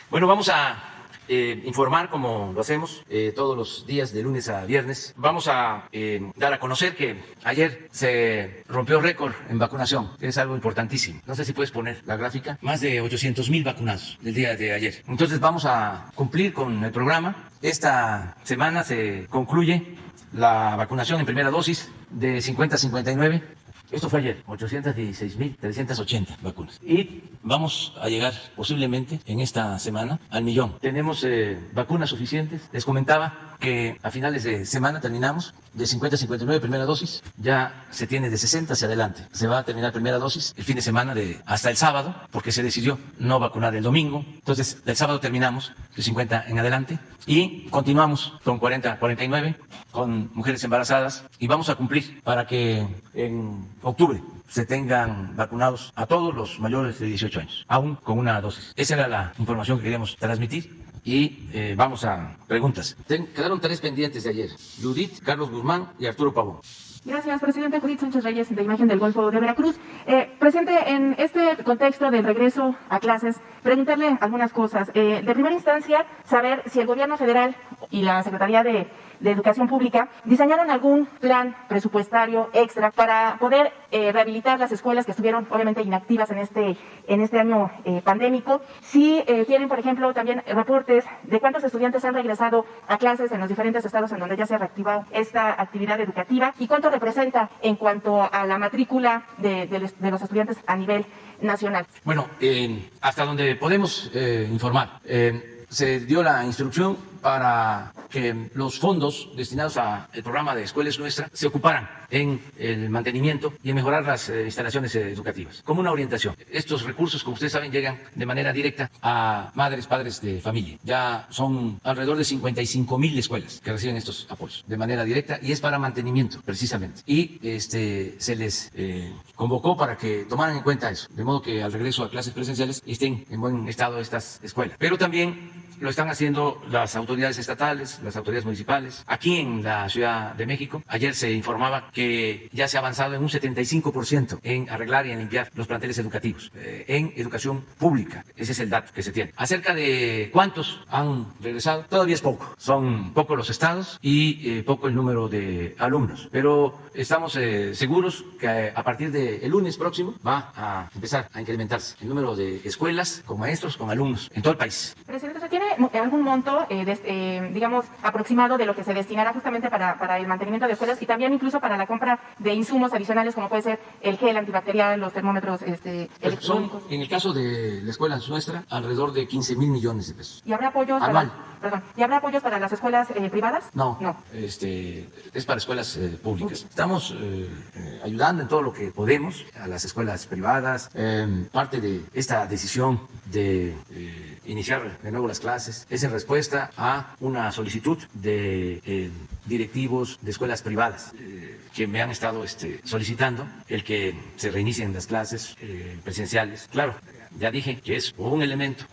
Bueno, vamos a informar como lo hacemos todos los días de lunes a viernes. Vamos a dar a conocer que ayer se rompió récord en vacunación. Es algo importantísimo. No sé si puedes poner la gráfica. Más de 800,000 vacunados el día de ayer. Entonces vamos a cumplir con el programa. Esta semana se concluye la vacunación en primera dosis de 50 a 59. Esto fue ayer, 816,380 vacunas. Y vamos a llegar posiblemente en esta semana al 1,000,000. Tenemos vacunas suficientes. Les comentaba que a finales de semana terminamos de 50 a 59 primera dosis. Ya se tiene de 60 hacia adelante. Se va a terminar primera dosis el fin de semana hasta el sábado, porque se decidió no vacunar el domingo. Entonces, el sábado terminamos de 50 en adelante y continuamos con 40 a 49 con mujeres embarazadas y vamos a cumplir para que en octubre se tengan vacunados a todos los mayores de 18 años, aún con una dosis. Esa era la información que queríamos transmitir y vamos a preguntas. Quedaron 3 pendientes de ayer: Judith, Carlos Guzmán y Arturo Pavón. Gracias, presidente. Judith Sánchez Reyes, de Imagen del Golfo de Veracruz. Presidente, en este contexto del regreso a clases, preguntarle algunas cosas. De primera instancia, saber si el gobierno federal y la Secretaría de Educación Pública diseñaron algún plan presupuestario extra para poder rehabilitar las escuelas que estuvieron obviamente inactivas en este año pandémico. Si tienen, por ejemplo, también reportes de cuántos estudiantes han regresado a clases en los diferentes estados en donde ya se ha reactivado esta actividad educativa y cuánto representa en cuanto a la matrícula de los estudiantes a nivel nacional. Bueno, hasta donde podemos informar, se dio la instrucción para que los fondos destinados al programa de Escuela es Nuestra se ocuparan en el mantenimiento y en mejorar las instalaciones educativas, como una orientación. Estos recursos, como ustedes saben, llegan de manera directa a madres, padres de familia. Ya son alrededor de 55,000 escuelas que reciben estos apoyos de manera directa y es para mantenimiento, precisamente. Y se les convocó para que tomaran en cuenta eso, de modo que al regreso a clases presenciales estén en buen estado estas escuelas. Pero también lo están haciendo las autoridades estatales, las autoridades municipales. Aquí en la Ciudad de México, ayer se informaba que ya se ha avanzado en un 75% en arreglar y en limpiar los planteles educativos, en educación pública. Ese es el dato que se tiene. Acerca de cuántos han regresado, todavía es poco. Son pocos los estados y poco el número de alumnos. Pero estamos seguros que a partir del lunes próximo va a empezar a incrementarse el número de escuelas con maestros, con alumnos en todo el país. Presidente, ¿se tiene algún monto, digamos, aproximado de lo que se destinará justamente para el mantenimiento de escuelas y también incluso para la compra de insumos adicionales como puede ser el gel antibacterial, los termómetros electrónicos? En el caso de la Escuela Nuestra, alrededor de 15,000 millones de pesos. ¿Y habrá apoyos anual? ¿Y habrá apoyos para las escuelas privadas? No. Es para escuelas públicas. Estamos ayudando en todo lo que podemos a las escuelas privadas. Parte de esta decisión de iniciar de nuevo las clases es en respuesta a una solicitud de directivos de escuelas privadas que me han estado solicitando el que se reinicien las clases presenciales. Claro, ya dije que es un elemento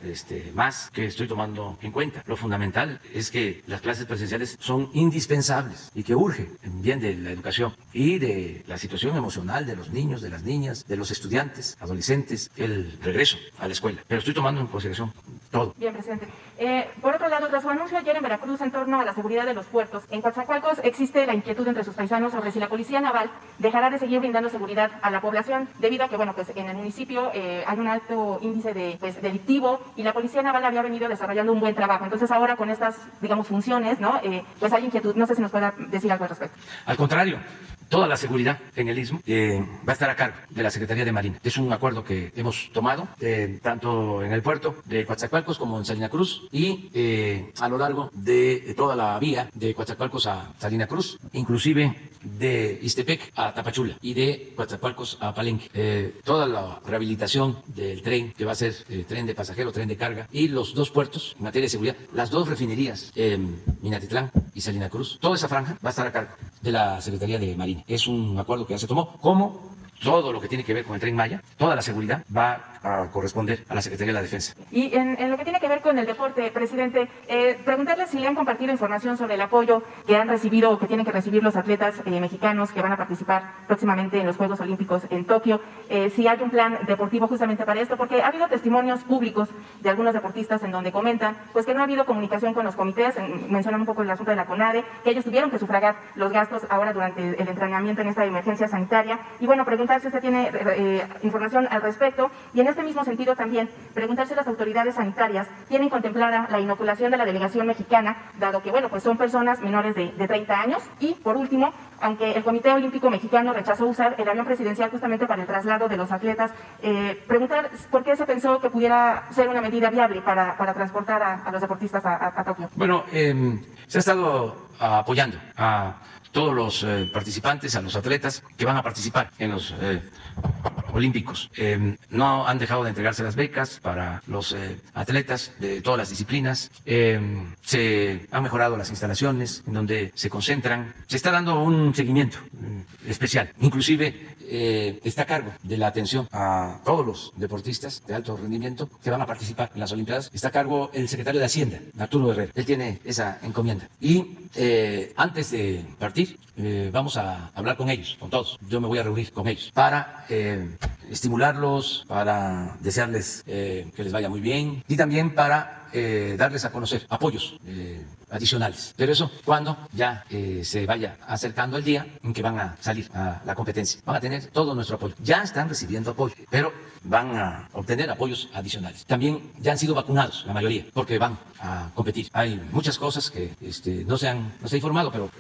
más que estoy tomando en cuenta. Lo fundamental es que las clases presenciales son indispensables y que urge en bien de la educación y de la situación emocional de los niños, de las niñas, de los estudiantes, adolescentes, el regreso a la escuela. Pero estoy tomando en consideración todo. Bien, presidente. Por otro lado, tras su anuncio ayer en Veracruz en torno a la seguridad de los puertos, en Coatzacoalcos existe la inquietud entre sus paisanos sobre si la Policía Naval dejará de seguir brindando seguridad a la población, debido a que, bueno, pues en el municipio hay un alto índice delictivo y la Policía Naval había venido desarrollando un buen trabajo. Entonces ahora con estas, digamos, funciones, ¿no? Pues hay inquietud. No sé si nos pueda decir algo al respecto. Al contrario, toda la seguridad en el Istmo va a estar a cargo de la Secretaría de Marina. Es un acuerdo que hemos tomado tanto en el puerto de Coatzacoalcos como en Salina Cruz y a lo largo de toda la vía de Coatzacoalcos a Salina Cruz, inclusive de Ixtepec a Tapachula y de Coatzacoalcos a Palenque. Toda la rehabilitación del tren, que va a ser tren de pasajero, tren de carga, y los 2 puertos en materia de seguridad, las 2 refinerías, Minatitlán y Salina Cruz, toda esa franja va a estar a cargo de la Secretaría de Marina. Es un acuerdo que ya se tomó, como todo lo que tiene que ver con el Tren Maya, toda la seguridad va a corresponder a la Secretaría de la Defensa. Y en lo que tiene que ver con el deporte, presidente, preguntarle si le han compartido información sobre el apoyo que han recibido o que tienen que recibir los atletas mexicanos que van a participar próximamente en los Juegos Olímpicos en Tokio, si hay un plan deportivo justamente para esto, porque ha habido testimonios públicos de algunos deportistas en donde comentan pues que no ha habido comunicación con los comités, mencionan un poco el asunto de la CONADE, que ellos tuvieron que sufragar los gastos ahora durante el entrenamiento en esta emergencia sanitaria, y bueno, preguntar si usted tiene información al respecto, y en este mismo sentido también preguntar si las autoridades sanitarias tienen contemplada la inoculación de la delegación mexicana, dado que bueno, pues son personas menores de 30 años, y por último, aunque el Comité Olímpico Mexicano rechazó usar el avión presidencial justamente para el traslado de los atletas, preguntar por qué se pensó que pudiera ser una medida viable para transportar a los deportistas a Tokio. Bueno, se ha estado apoyando a todos los participantes, a los atletas que van a participar en los olímpicos. No han dejado de entregarse las becas para los atletas de todas las disciplinas. Se han mejorado las instalaciones en donde se concentran. Se está dando un seguimiento especial. Inclusive está a cargo de la atención a todos los deportistas de alto rendimiento que van a participar en las Olimpiadas. Está a cargo el secretario de Hacienda, Arturo Herrera. Él tiene esa encomienda. Y antes de partir, vamos a hablar con ellos, con todos. Yo me voy a reunir con ellos para estimularlos, para desearles que les vaya muy bien y también para darles a conocer apoyos adicionales. Pero eso cuando ya se vaya acercando el día en que van a salir a la competencia. Van a tener todo nuestro apoyo. Ya están recibiendo apoyo, pero van a obtener apoyos adicionales. También ya han sido vacunados, la mayoría, porque van a competir. Hay muchas cosas que no se ha informado, pero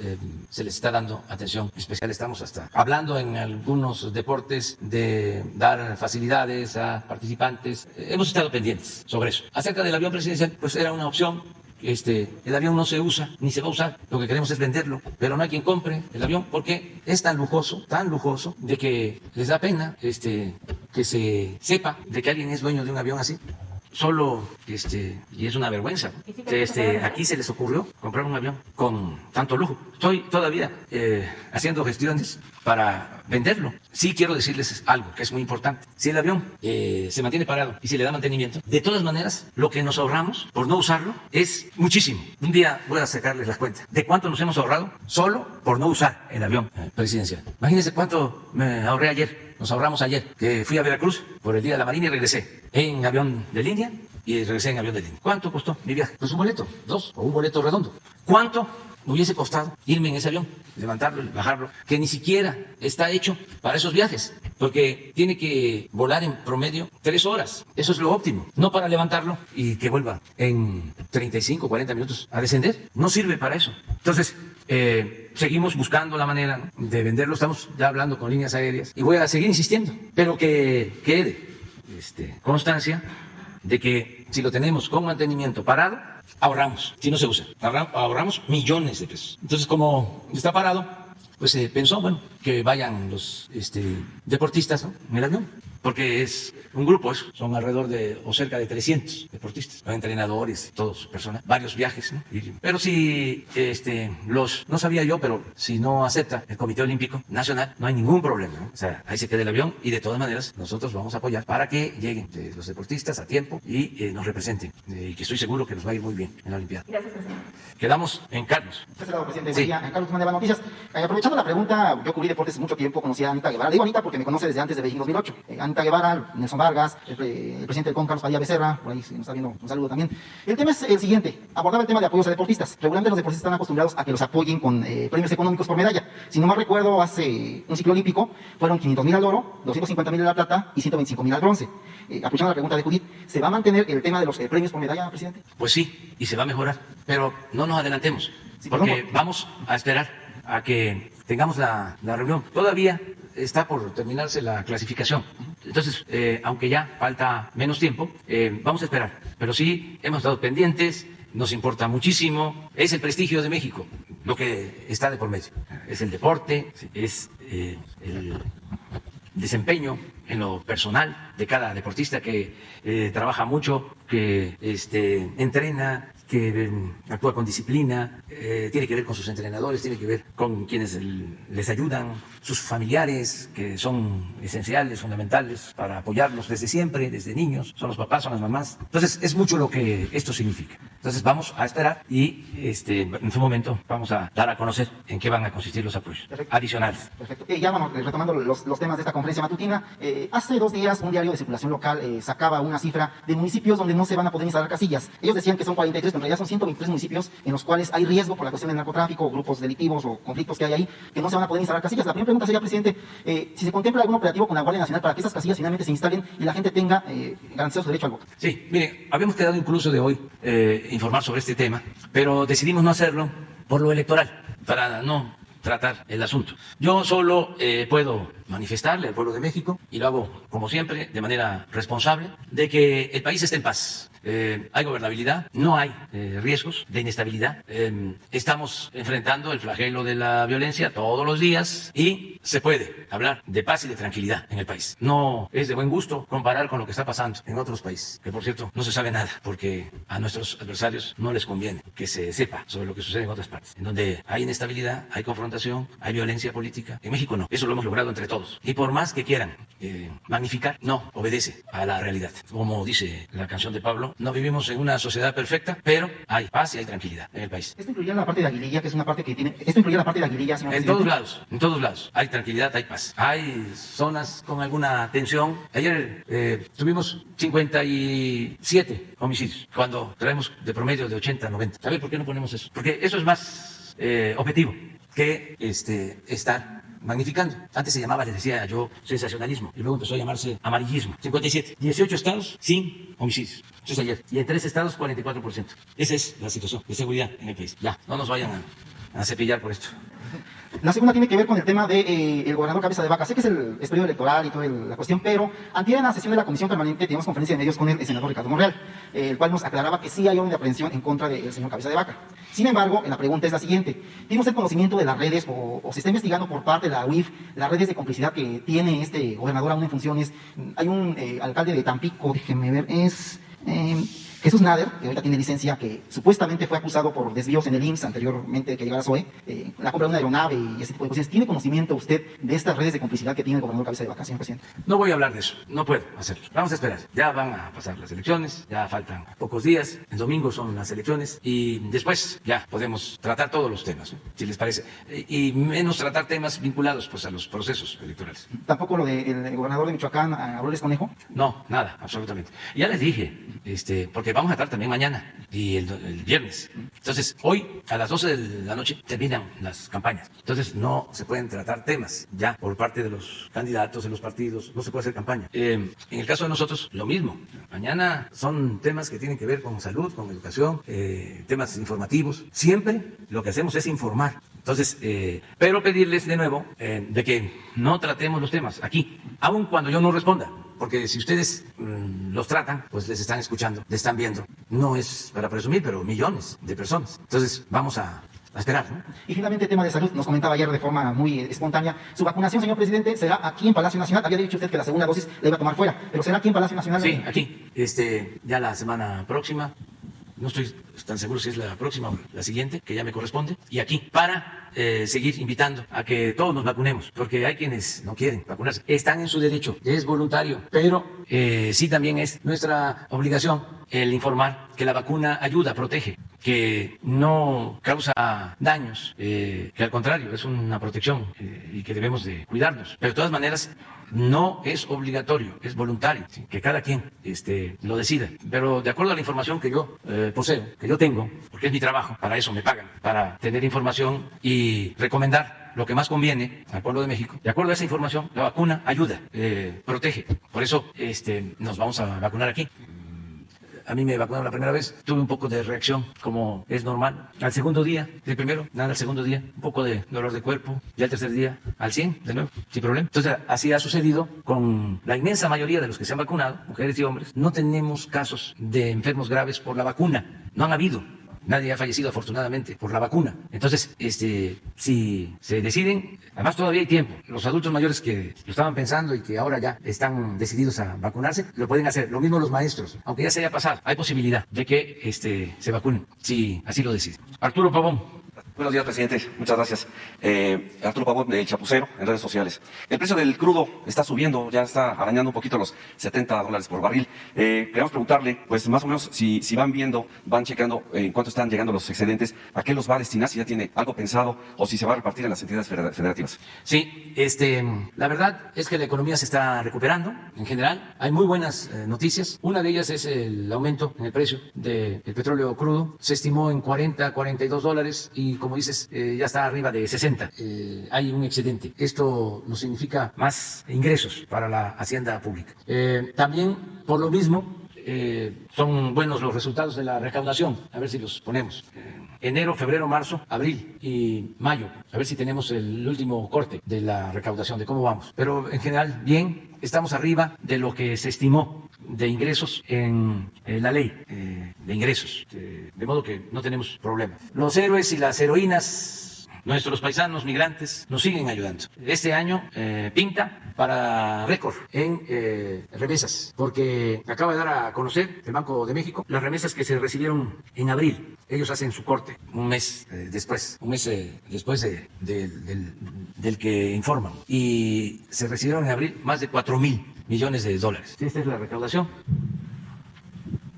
se les está dando atención especial. Estamos hasta hablando en algunos deportes de dar facilidades a participantes. Hemos estado pendientes sobre eso. Acerca del avión presidencial, pues era una opción. El avión no se usa, ni se va a usar. Lo que queremos es venderlo, pero no hay quien compre el avión porque es tan lujoso, de que les da pena que se sepa de que alguien es dueño de un avión así. Solo, y es una vergüenza. Aquí se les ocurrió comprar un avión con tanto lujo. Estoy todavía haciendo gestiones para venderlo. Sí quiero decirles algo que es muy importante. Si el avión se mantiene parado y se le da mantenimiento, de todas maneras, lo que nos ahorramos por no usarlo es muchísimo. Un día voy a sacarles las cuentas de cuánto nos hemos ahorrado solo por no usar el avión presidencial. Imagínense cuánto me ahorré ayer. Nos ahorramos ayer, que fui a Veracruz por el Día de la Marina y regresé en avión de línea y regresé en avión de línea. ¿Cuánto costó mi viaje? Pues un boleto, 2 o un boleto redondo. ¿Cuánto me hubiese costado irme en ese avión, levantarlo y bajarlo? Que ni siquiera está hecho para esos viajes, porque tiene que volar en promedio 3 horas. Eso es lo óptimo, no para levantarlo y que vuelva en 35, 40 minutos a descender. No sirve para eso. Entonces, seguimos buscando la manera de venderlo. Estamos ya hablando con líneas aéreas y voy a seguir insistiendo, pero que quede constancia de que si lo tenemos con mantenimiento parado, ahorramos. Si no se usa, ahorramos millones de pesos. Entonces, como está parado, pues se pensó, bueno, que vayan los deportistas, ¿no?, en el avión, porque es un grupo, eso. Son alrededor de o cerca de 300 deportistas, entrenadores, todos personas, varios viajes, ¿no? Pero si no sabía yo, pero si no acepta el Comité Olímpico Nacional, no hay ningún problema, ¿no? O sea, ahí se queda el avión y de todas maneras nosotros vamos a apoyar para que lleguen los deportistas a tiempo y nos representen, y que estoy seguro que nos va a ir muy bien en la Olimpiada. Gracias, presidente. Quedamos en Carlos. Presidente, Sí. Carlos Guzmán de Eva Noticias. Aprovechando la pregunta, yo cubrí deportes mucho tiempo, conocí a Anita Guevara. Le digo Anita porque me conoce desde antes de Beijing 2008. Anita Guevara, Nelson Vargas, el presidente del CON, Carlos Padilla Becerra, por ahí si nos está viendo, un saludo también. El tema es el siguiente, abordaba el tema de apoyos a deportistas. Regularmente los deportistas están acostumbrados a que los apoyen con premios económicos por medalla. Si no mal recuerdo, hace un ciclo olímpico fueron 500,000 al oro, 250,000 a la plata y 125,000 al bronce. Aprovechando la pregunta de Judith, ¿se va a mantener el tema de los premios por medalla, presidente? Pues sí, y se va a mejorar, pero no nos adelantemos, Sí, porque vamos a esperar a que tengamos la reunión. Todavía está por terminarse la clasificación. Entonces, aunque ya falta menos tiempo, vamos a esperar. Pero sí, hemos estado pendientes, nos importa muchísimo. Es el prestigio de México lo que está de por medio. Es el deporte, es el desempeño en lo personal de cada deportista que trabaja mucho, que entrena, que actúa con disciplina, tiene que ver con sus entrenadores, tiene que ver con quienes les ayudan, sus familiares, que son esenciales, fundamentales para apoyarlos desde siempre, desde niños, son los papás, son las mamás. Entonces, es mucho lo que esto significa. Entonces, vamos a esperar y en su momento vamos a dar a conocer en qué van a consistir los apoyos adicionales. Perfecto. Ya vamos retomando los temas de esta conferencia matutina. Hace 2 días un diario de circulación local sacaba una cifra de municipios donde no se van a poder instalar casillas. Ellos decían que son 43, pero en realidad son 123 municipios en los cuales hay riesgo por la cuestión del narcotráfico, o grupos delictivos o conflictos que hay ahí, que no se van a poder instalar casillas. La primera pregunta sería, presidente, si se contempla algún operativo con la Guardia Nacional para que esas casillas finalmente se instalen y la gente tenga garantizado su derecho al voto. Sí, mire, habíamos quedado incluso de hoy informar sobre este tema, pero decidimos no hacerlo por lo electoral, para no tratar el asunto. Yo solo puedo manifestarle al pueblo de México, y lo hago como siempre, de manera responsable, de que el país esté en paz. Hay gobernabilidad, no hay riesgos de inestabilidad. Estamos enfrentando el flagelo de la violencia todos los días y se puede hablar de paz y de tranquilidad en el país. No es de buen gusto comparar con lo que está pasando en otros países, que por cierto no se sabe nada, porque a nuestros adversarios no les conviene que se sepa sobre lo que sucede en otras partes, en donde hay inestabilidad, hay confrontación, hay violencia política. En México no, eso lo hemos logrado entre todos. Y por más que quieran magnificar, no obedece a la realidad. Como dice la canción de Pablo, no vivimos en una sociedad perfecta, pero hay paz y hay tranquilidad en el país. Esto incluiría la parte de Aguililla, que es una parte que tiene... Esto incluiría la parte de Aguililla, señor presidente. En todos lados. Hay tranquilidad, hay paz. Hay zonas con alguna tensión. Ayer tuvimos 57 homicidios, cuando traemos de promedio de 80, 90. ¿Sabe por qué no ponemos eso? Porque eso es más objetivo que estar magnificando. Antes se llamaba, les decía yo, sensacionalismo, y luego empezó a llamarse amarillismo. 57, 18 estados sin homicidios. Eso es ayer. Y en 3 estados, 44%. Esa es la situación de seguridad en el país. Ya, no nos vayan a cepillar por esto. La segunda tiene que ver con el tema del gobernador Cabeza de Vaca. Sé que es el periodo electoral y toda la cuestión, pero antes en la sesión de la Comisión Permanente teníamos conferencia de medios con el senador Ricardo Monreal, el cual nos aclaraba que sí hay orden de aprehensión en contra del señor Cabeza de Vaca. Sin embargo, la pregunta es la siguiente. ¿Tiene usted conocimiento de las redes o se está investigando por parte de la UIF las redes de complicidad que tiene este gobernador aún en funciones? Hay un alcalde de Tampico, déjenme ver, es... Jesús Nader, que ahorita tiene licencia, que supuestamente fue acusado por desvíos en el IMSS anteriormente que llegara a SOE, la compra de una aeronave y ese tipo de cosas. ¿Tiene conocimiento usted de estas redes de complicidad que tiene el gobernador Cabeza de Vaca, señor presidente? No voy a hablar de eso, no puedo hacerlo. Vamos a esperar. Ya van a pasar las elecciones, ya faltan pocos días, el domingo son las elecciones y después ya podemos tratar todos los temas, ¿no? Si les parece. Y menos tratar temas vinculados pues a los procesos electorales. ¿Tampoco lo del gobernador de Michoacán, Aurelio Conejo? No, nada, absolutamente. Ya les dije, porque vamos a estar también mañana y el viernes. Entonces, hoy a las 12 de la noche terminan las campañas. Entonces, no se pueden tratar temas ya por parte de los candidatos, de los partidos, no se puede hacer campaña. En el caso de nosotros, lo mismo. Mañana son temas que tienen que ver con salud, con educación, temas informativos. Siempre lo que hacemos es informar. Entonces, pero pedirles de nuevo de que no tratemos los temas aquí, aun cuando yo no responda. Porque si ustedes los tratan, pues les están escuchando, les están viendo. No es para presumir, pero millones de personas. Entonces, vamos a esperar, ¿no? Y finalmente, el tema de salud, nos comentaba ayer de forma muy espontánea. Su vacunación, señor presidente, será aquí en Palacio Nacional. Había dicho usted que la segunda dosis la iba a tomar fuera, pero será aquí en Palacio Nacional. Sí, aquí. Ya la semana próxima. No estoy tan seguro si es la próxima o la siguiente, que ya me corresponde, y aquí, para seguir invitando a que todos nos vacunemos, porque hay quienes no quieren vacunarse. Están en su derecho, es voluntario, pero sí también es nuestra obligación el informar que la vacuna ayuda, protege, que no causa daños, que al contrario es una protección y que debemos de cuidarnos. Pero de todas maneras, no es obligatorio, es voluntario, ¿sí? Que cada quien lo decida. Pero de acuerdo a la información que yo poseo, que yo tengo, porque es mi trabajo, para eso me pagan, para tener información y recomendar lo que más conviene al pueblo de México. De acuerdo a esa información, la vacuna ayuda, protege. Por eso nos vamos a vacunar aquí. A mí me vacunaron la primera vez, tuve un poco de reacción, como es normal. Al segundo día, el primero, nada, al segundo día, un poco de dolor de cuerpo. Y al tercer día, al 100, de nuevo, sin problema. Entonces, así ha sucedido con la inmensa mayoría de los que se han vacunado, mujeres y hombres. No tenemos casos de enfermos graves por la vacuna, no han habido. nadie ha fallecido afortunadamente por la vacuna. Entonces, si se deciden, además todavía hay tiempo, los adultos mayores que lo estaban pensando y que ahora ya están decididos a vacunarse, lo pueden hacer. Lo mismo los maestros, aunque ya se haya pasado, hay posibilidad de que se vacunen, si así lo deciden. Arturo Pavón. Buenos días, presidente. Muchas gracias. Arturo Pavón, de Chapucero, en redes sociales. El precio del crudo está subiendo, ya está arañando un poquito los $70 por barril. Queremos preguntarle, pues más o menos, si van viendo, van checando en cuánto están llegando los excedentes, a qué los va a destinar, si ya tiene algo pensado o si se va a repartir en las entidades federativas. Sí, la verdad es que la economía se está recuperando en general. Hay muy buenas noticias. Una de ellas es el aumento en el precio del petróleo crudo. Se estimó en $42 y, como dices, ya está arriba de 60. Hay un excedente. Esto nos significa más ingresos para la hacienda pública. También, por lo mismo, son buenos los resultados de la recaudación. A ver si los ponemos. Enero, febrero, marzo, abril y mayo. A ver si tenemos el último corte de la recaudación, de cómo vamos. Pero en general, bien, estamos arriba de lo que se estimó de ingresos en la ley de ingresos. De modo que no tenemos problema. Los héroes y las heroínas, nuestros paisanos migrantes, nos siguen ayudando. Este año pinta para récord en remesas, porque acaba de dar a conocer el Banco de México las remesas que se recibieron en abril. Ellos hacen su corte un mes después, del que informan. Y se recibieron en abril más de 4,000 millones de dólares. Esta es la recaudación.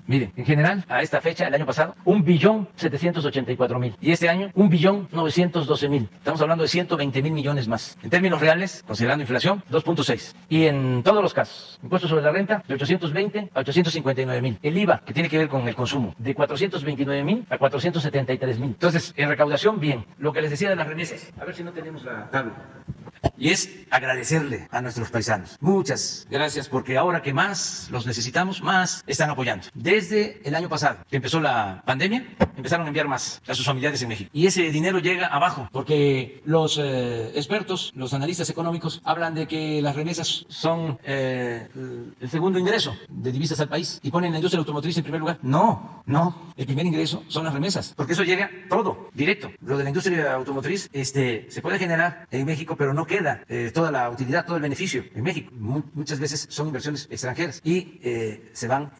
Miren, en general, a esta fecha, el año pasado, 1.784.000. Y este año, 1.912.000. Estamos hablando de 120.000 millones más. En términos reales, considerando inflación, 2.6. Y en todos los casos, impuestos sobre la renta, de 820 a 859.000. El IVA, que tiene que ver con el consumo, de 429.000 a 473.000. Entonces, en recaudación, bien. Lo que les decía de las remesas, a ver si no tenemos la tabla. Y es agradecerle a nuestros paisanos. Muchas gracias, porque ahora que más los necesitamos, más están apoyando. Desde el año pasado, que empezó la pandemia, empezaron a enviar más a sus familiares en México. Y ese dinero llega abajo, porque los expertos, los analistas económicos, hablan de que las remesas son el segundo ingreso de divisas al país y ponen la industria automotriz en primer lugar. No, el primer ingreso son las remesas, porque eso llega todo, directo. Lo de la industria automotriz se puede generar en México, pero no queda toda la utilidad, todo el beneficio en México. Muchas veces son inversiones extranjeras y se van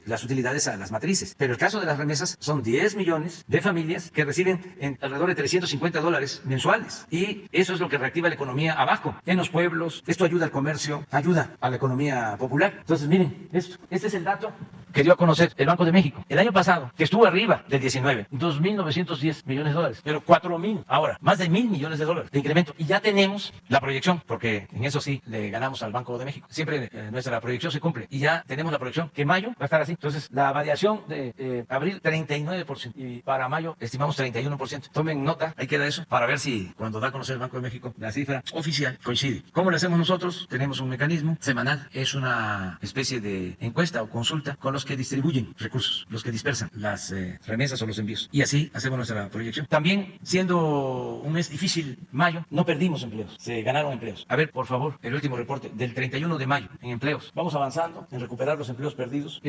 las utilidades a las matrices. Pero el caso de las remesas son 10 millones de familias que reciben alrededor de $350 mensuales. Y eso es lo que reactiva la economía abajo, en los pueblos. Esto ayuda al comercio, ayuda a la economía popular. Entonces, miren, este es el dato que dio a conocer el Banco de México. El año pasado, que estuvo arriba del 19, 2.910 millones de dólares. Pero 4.000, ahora, más de 1.000 millones de dólares de incremento. Y ya tenemos la proyección, porque en eso sí le ganamos al Banco de México. Siempre nuestra proyección se cumple. Y ya tenemos la proyección que mayo va a estar así. Entonces, la variación de abril, 39%. Y para mayo estimamos 31%. Tomen nota, ahí queda eso, para ver si cuando da a conocer el Banco de México la cifra oficial coincide. ¿Cómo lo hacemos nosotros? Tenemos un mecanismo semanal. Es una especie de encuesta o consulta con los que distribuyen recursos, los que dispersan las remesas o los envíos. Y así hacemos nuestra proyección. También, siendo un mes difícil, mayo, no perdimos empleos. Se ganaron empleos. A ver, por favor, el último reporte del 31 de mayo en empleos. Vamos avanzando en recuperar los empleos perdidos.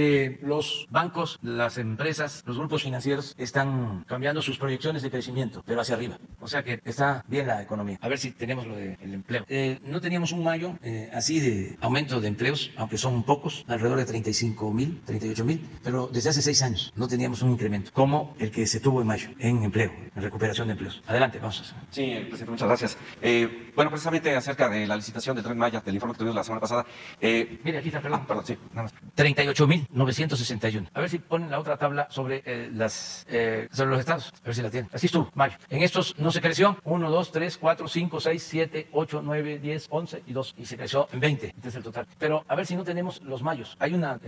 Los bancos, las empresas, los grupos financieros están cambiando sus proyecciones de crecimiento, pero hacia arriba. O sea que está bien la economía. A ver si tenemos lo del empleo. No teníamos un mayo así de aumento de empleos, aunque son pocos, alrededor de 35.000, 38.000, pero desde hace 6 años no teníamos un incremento como el que se tuvo en mayo en empleo, en recuperación de empleos. Adelante, vamos a hacer. Sí, presidente, muchas gracias. Bueno, precisamente acerca de la licitación del Tren Maya, del informe que tuvimos la semana pasada. Mire, aquí está, perdón. Perdón, sí, nada más. 38.961. A ver si ponen la otra tabla sobre sobre los estados. A ver si la tienen. Así estuvo, mayo. En estos no se creció. 1, 2, 3, 4, 5, 6, 7, 8, 9, 10, 11 y 2. Y se creció en 20. Este es el total. Pero a ver si no tenemos los mayos. Hay una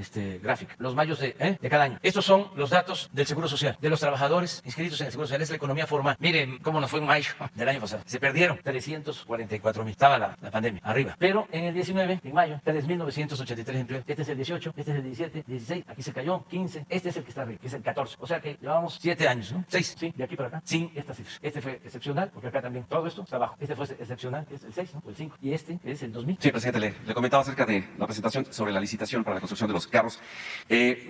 gráfica. Los mayos de cada año. Estos son los datos del Seguro Social, de los trabajadores inscritos en el Seguro Social. Es la economía formal. Miren cómo nos fue en mayo del año pasado. Se perdieron 340. 34,000. Estaba la pandemia arriba. Pero en el 19, en mayo, 3,983 empleos. Este es el 18, este es el 17, 16, aquí se cayó, 15. Este es el que está arriba, que es el 14. O sea que llevamos 7 años, ¿no? 6, sí, de aquí para acá, sin estas cifras. Este fue excepcional, porque acá también todo esto está abajo. Este fue excepcional, que es el 6, ¿no? O el 5. Y este es el 2000. Sí, presidente, le comentaba acerca de la presentación sobre la licitación para la construcción de los carros.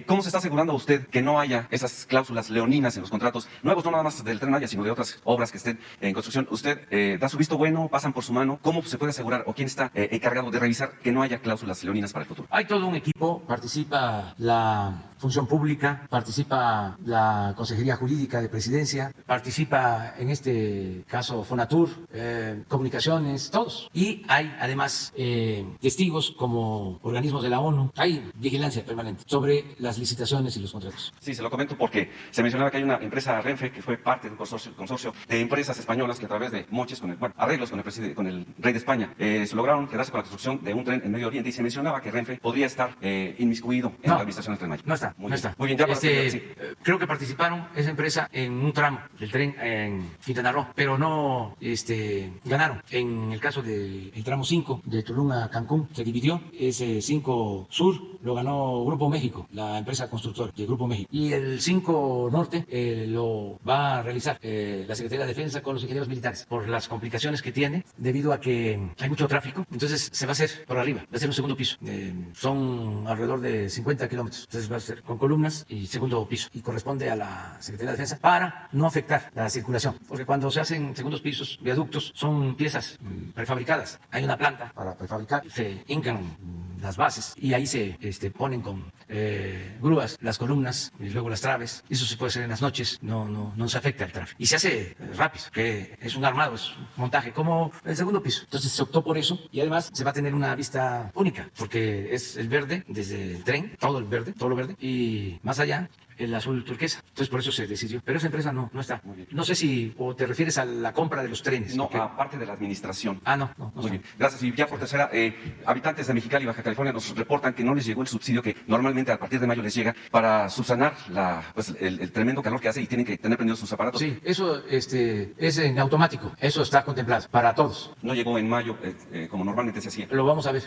¿Cómo se está asegurando usted que no haya esas cláusulas leoninas en los contratos nuevos, no nada más del Tren Maya, sino de otras obras que estén en construcción? ¿Usted da su visto bueno, pasan por su mano? ¿Cómo se puede asegurar o quién está encargado de revisar que no haya cláusulas leoninas para el futuro? Hay todo un equipo, participa la Función Pública, participa la Consejería Jurídica de Presidencia, participa en este caso Fonatur, Comunicaciones, todos. Y hay además testigos como organismos de la ONU. Hay vigilancia permanente sobre las licitaciones y los contratos. Sí, se lo comento porque se mencionaba que hay una empresa Renfe que fue parte de un consorcio de empresas españolas que a través de moches, arreglos con el rey de España, se lograron quedarse con la construcción de un tren en Medio Oriente y se mencionaba que Renfe podría estar inmiscuido en la administración del Tren Maya. No está, Muy no bien. está. Muy bien, ya sí. Creo que participaron esa empresa en un tramo del tren en Quintana Roo, pero no ganaron. En el caso del tramo 5 de Tulum a Cancún, se dividió. Ese 5 Sur lo ganó Grupo México, la empresa constructora de Grupo México. Y el 5 Norte lo va a realizar la Secretaría de Defensa con los ingenieros militares por las complicaciones que tiene debido a que hay mucho tráfico. Entonces se va a hacer por arriba, va a ser un segundo piso. Son alrededor de 50 kilómetros. Entonces va a ser con columnas y segundo piso. Y corresponde a la Secretaría de Defensa para no afectar la circulación. Porque cuando se hacen segundos pisos, viaductos, son piezas prefabricadas. Hay una planta para prefabricar, se hincan las bases y ahí se ponen con grúas las columnas y luego las traves. Eso se puede hacer en las noches, no se afecta el tráfico. Y se hace rápido, que es un armado, es un montaje como el segundo piso. Entonces se optó por eso y además se va a tener una vista única porque es el verde desde el tren, todo lo verde y más allá el azul turquesa. Entonces por eso se decidió. Pero esa empresa no está. Muy bien. No sé si o te refieres a la compra de los trenes. No, porque... aparte de la administración. No. Muy bien, gracias. Y ya por tercera, habitantes de Mexicali y Baja California nos reportan que no les llegó el subsidio que normalmente a partir de mayo les llega para subsanar el tremendo calor que hace y tienen que tener prendidos sus aparatos. Sí, eso es en automático. Eso está contemplado para todos. No llegó en mayo como normalmente se hacía. Lo vamos a ver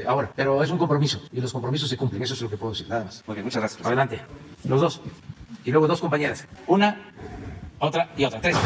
ahora. Pero es un compromiso y los compromisos se cumplen. Eso es lo que puedo decir, nada más. Muy bien, muchas gracias. Adelante. Los dos. Y luego dos compañeras. Una, otra y otra. 3.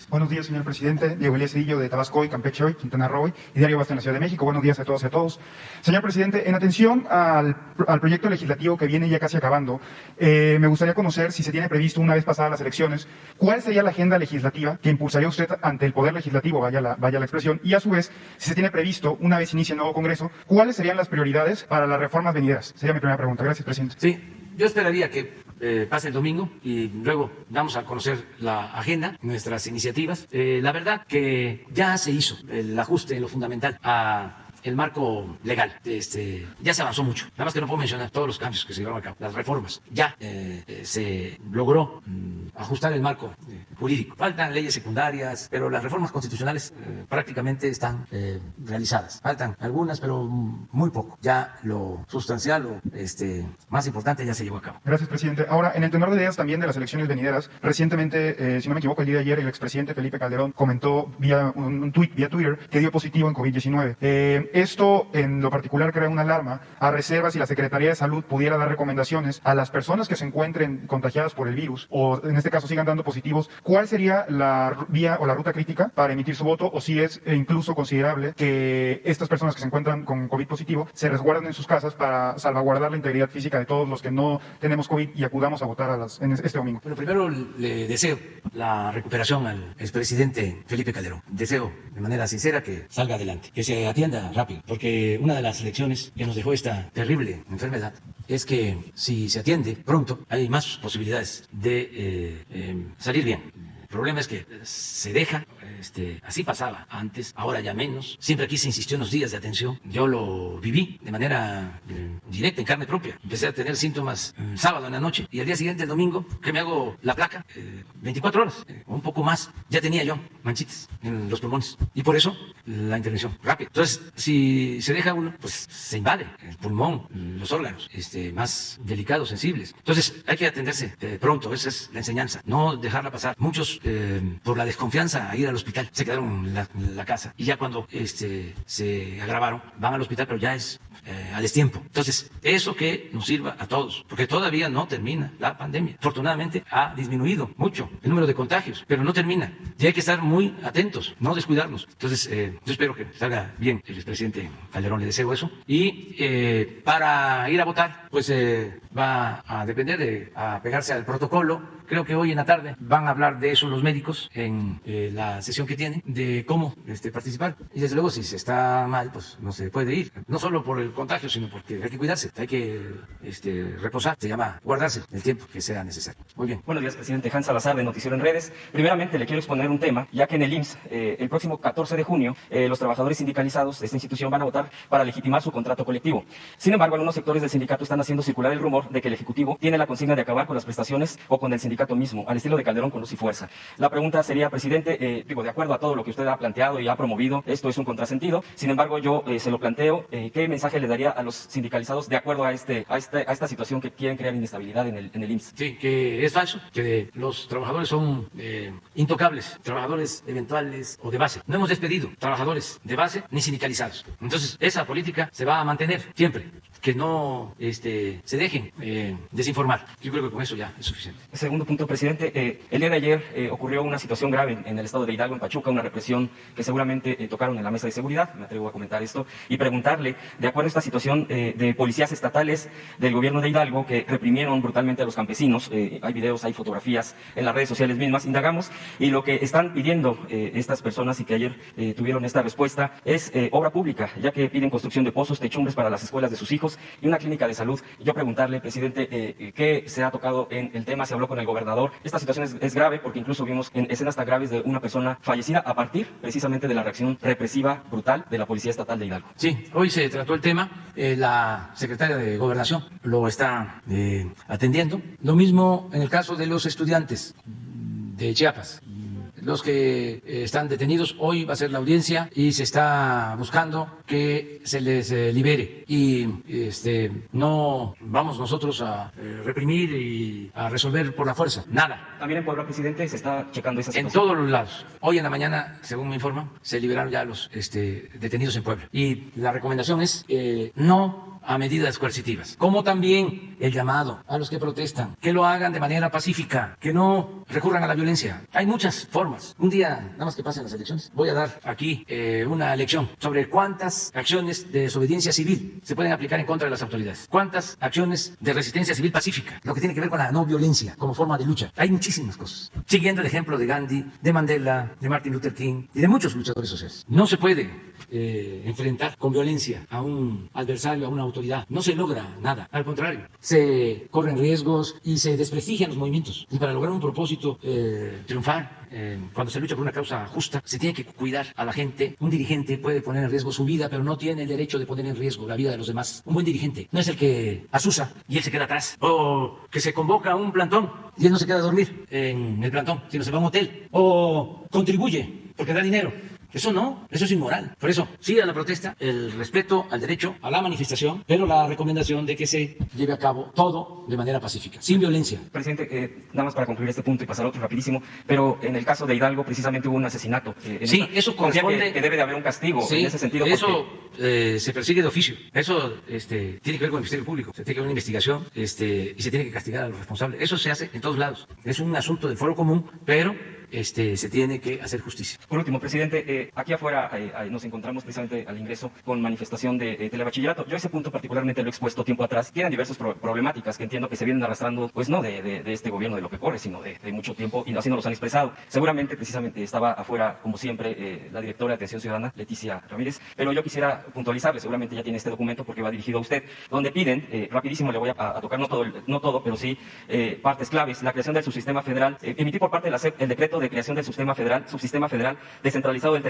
Buenos días, señor presidente. Diego Elías Cedillo, de Tabasco hoy, Campeche hoy, Quintana Roo hoy y Diario Basta en la Ciudad de México. Buenos días a todos y a todos. Señor presidente, en atención al proyecto legislativo que viene ya casi acabando, me gustaría conocer si se tiene previsto, una vez pasadas las elecciones, cuál sería la agenda legislativa que impulsaría usted ante el Poder Legislativo, vaya la expresión, y a su vez, si se tiene previsto, una vez inicie el nuevo Congreso, cuáles serían las prioridades para las reformas venideras. Sería mi primera pregunta. Gracias, presidente. Sí, yo esperaría que pase el domingo y luego damos a conocer la agenda, nuestras iniciativas. La verdad que ya se hizo el ajuste en lo fundamental a el marco legal. Ya se avanzó mucho. Nada más que no puedo mencionar todos los cambios que se llevaron a cabo, las reformas. Ya se logró ajustar el marco jurídico. Faltan leyes secundarias, pero las reformas constitucionales prácticamente están realizadas. Faltan algunas, pero muy poco. Ya lo sustancial, lo más importante ya se llevó a cabo. Gracias, presidente. Ahora, en el tenor de ideas también de las elecciones venideras, recientemente, si no me equivoco, el día de ayer, el expresidente Felipe Calderón comentó vía un tuit, vía Twitter, que dio positivo en COVID-19. Esto, en lo particular, crea una alarma a reservas si la Secretaría de Salud pudiera dar recomendaciones a las personas que se encuentren contagiadas por el virus, o en este caso sigan dando positivos. ¿Cuál sería la vía o la ruta crítica para emitir su voto? O si es incluso considerable que estas personas que se encuentran con COVID positivo se resguarden en sus casas para salvaguardar la integridad física de todos los que no tenemos COVID y acudamos a votar en este domingo. Bueno, primero le deseo la recuperación al expresidente Felipe Calderón. Deseo de manera sincera que salga adelante, que se atienda rápido, porque una de las lecciones que nos dejó esta terrible enfermedad es que si se atiende pronto hay más posibilidades de salir bien. El problema es que se deja, así pasaba antes, ahora ya menos. Siempre aquí se insistió en los días de atención. Yo lo viví de manera directa, en carne propia. Empecé a tener síntomas sábado en la noche y al día siguiente, el domingo, que me hago la placa, 24 horas, un poco más, ya tenía yo manchitas en los pulmones. Y por eso la intervención rápida. Entonces, si se deja uno, pues se invade el pulmón, los órganos más delicados, sensibles. Entonces, hay que atenderse pronto, esa es la enseñanza. No dejarla pasar. Muchos por la desconfianza a ir al hospital, se quedaron en la casa. Y ya cuando se agravaron, van al hospital, pero ya es a destiempo. Entonces, eso que nos sirva a todos, porque todavía no termina la pandemia. Afortunadamente ha disminuido mucho el número de contagios, pero no termina. Y hay que estar muy atentos, no descuidarnos. Entonces, yo espero que salga bien el expresidente Calderón, le deseo eso. Y para ir a votar, pues va a depender de apegarse al protocolo. Creo que hoy en la tarde van a hablar de eso los médicos en la sesión que tienen, de cómo participar. Y desde luego, si se está mal, pues no se puede ir. No solo por el contagio, sino porque hay que cuidarse, hay que reposar. Se llama guardarse el tiempo que sea necesario. Muy bien. Buenos días, presidente. Hans Salazar, de Noticiero en Redes. Primeramente, le quiero exponer un tema, ya que en el IMSS, el próximo 14 de junio, los trabajadores sindicalizados de esta institución van a votar para legitimar su contrato colectivo. Sin embargo, algunos sectores del sindicato están haciendo circular el rumor de que el Ejecutivo tiene la consigna de acabar con las prestaciones o con el sindicato mismo, al estilo de Calderón con luz y fuerza. La pregunta sería, presidente, de acuerdo a todo lo que usted ha planteado y ha promovido, esto es un contrasentido. Sin embargo, yo se lo planteo, ¿qué mensaje le daría a los sindicalizados de acuerdo a esta situación que quieren crear inestabilidad en el IMSS? Sí, que es falso, que los trabajadores son intocables, trabajadores eventuales o de base. No hemos despedido trabajadores de base ni sindicalizados. Entonces, esa política se va a mantener siempre. Que no se dejen desinformar. Yo creo que con eso ya es suficiente. Segundo punto, presidente. El día de ayer ocurrió una situación grave en el estado de Hidalgo, en Pachuca, una represión que seguramente tocaron en la mesa de seguridad. Me atrevo a comentar esto y preguntarle, de acuerdo a esta situación de policías estatales del gobierno de Hidalgo que reprimieron brutalmente a los campesinos, hay videos, hay fotografías en las redes sociales mismas, indagamos, y lo que están pidiendo estas personas y que ayer tuvieron esta respuesta es obra pública, ya que piden construcción de pozos, techumbres para las escuelas de sus hijos y una clínica de salud. Yo preguntarle, presidente, ¿qué se ha tocado en el tema? ¿Se habló con el gobernador? Esta situación es grave porque incluso vimos en escenas tan graves de una persona fallecida a partir precisamente de la reacción represiva brutal de la Policía Estatal de Hidalgo. Sí, hoy se trató el tema, la secretaria de Gobernación lo está atendiendo. Lo mismo en el caso de los estudiantes de Chiapas. Los que están detenidos, hoy va a ser la audiencia y se está buscando que se les libere. Y no vamos nosotros a reprimir y a resolver por la fuerza, nada. También en Puebla, presidente, se está checando esa situación. En todos los lados. Hoy en la mañana, según me informan, se liberaron ya los detenidos en Puebla. Y la recomendación es no a medidas coercitivas, como también el llamado a los que protestan, que lo hagan de manera pacífica, que no recurran a la violencia. Hay muchas formas. Un día, nada más que pasen las elecciones, voy a dar aquí una lección sobre cuántas acciones de desobediencia civil se pueden aplicar en contra de las autoridades, cuántas acciones de resistencia civil pacífica, lo que tiene que ver con la no violencia como forma de lucha. Hay muchísimas cosas. Siguiendo el ejemplo de Gandhi, de Mandela, de Martin Luther King y de muchos luchadores sociales. No se puede enfrentar con violencia a un adversario, a una autoridad. No se logra nada. Al contrario, se corren riesgos y se desprestigian los movimientos. Y para lograr un propósito triunfar, cuando se lucha por una causa justa, se tiene que cuidar a la gente. Un dirigente puede poner en riesgo su vida, pero no tiene el derecho de poner en riesgo la vida de los demás. Un buen dirigente no es el que asusa y él se queda atrás, o que se convoca a un plantón y él no se queda a dormir en el plantón, sino se va a un hotel, o contribuye porque da dinero. Eso no, eso es inmoral. Por eso, sí a la protesta, el respeto al derecho a la manifestación, pero la recomendación de que se lleve a cabo todo de manera pacífica, sin violencia. Presidente, nada más para concluir este punto y pasar a otro rapidísimo, pero en el caso de Hidalgo precisamente hubo un asesinato. Sí, eso corresponde... Que debe de haber un castigo sí, en ese sentido. Eso se persigue de oficio. Eso tiene que ver con el Ministerio Público. Se tiene que haber una investigación y se tiene que castigar a los responsables. Eso se hace en todos lados. Es un asunto del foro común, pero se tiene que hacer justicia. Por último, presidente, aquí afuera nos encontramos precisamente al ingreso con manifestación de telebachillerato. Yo ese punto particularmente lo he expuesto tiempo atrás. Tienen diversas problemáticas que entiendo que se vienen arrastrando, pues no de este gobierno de lo que corre, sino de mucho tiempo, y así nos los han expresado. Seguramente, precisamente, estaba afuera, como siempre, la directora de Atención Ciudadana, Leticia Ramírez, pero yo quisiera puntualizarle, seguramente ya tiene este documento porque va dirigido a usted, donde piden, rapidísimo le voy a tocar, no todo, pero sí partes claves, la creación del subsistema federal, emitir por parte de la SEP el decreto de creación del subsistema federal descentralizado del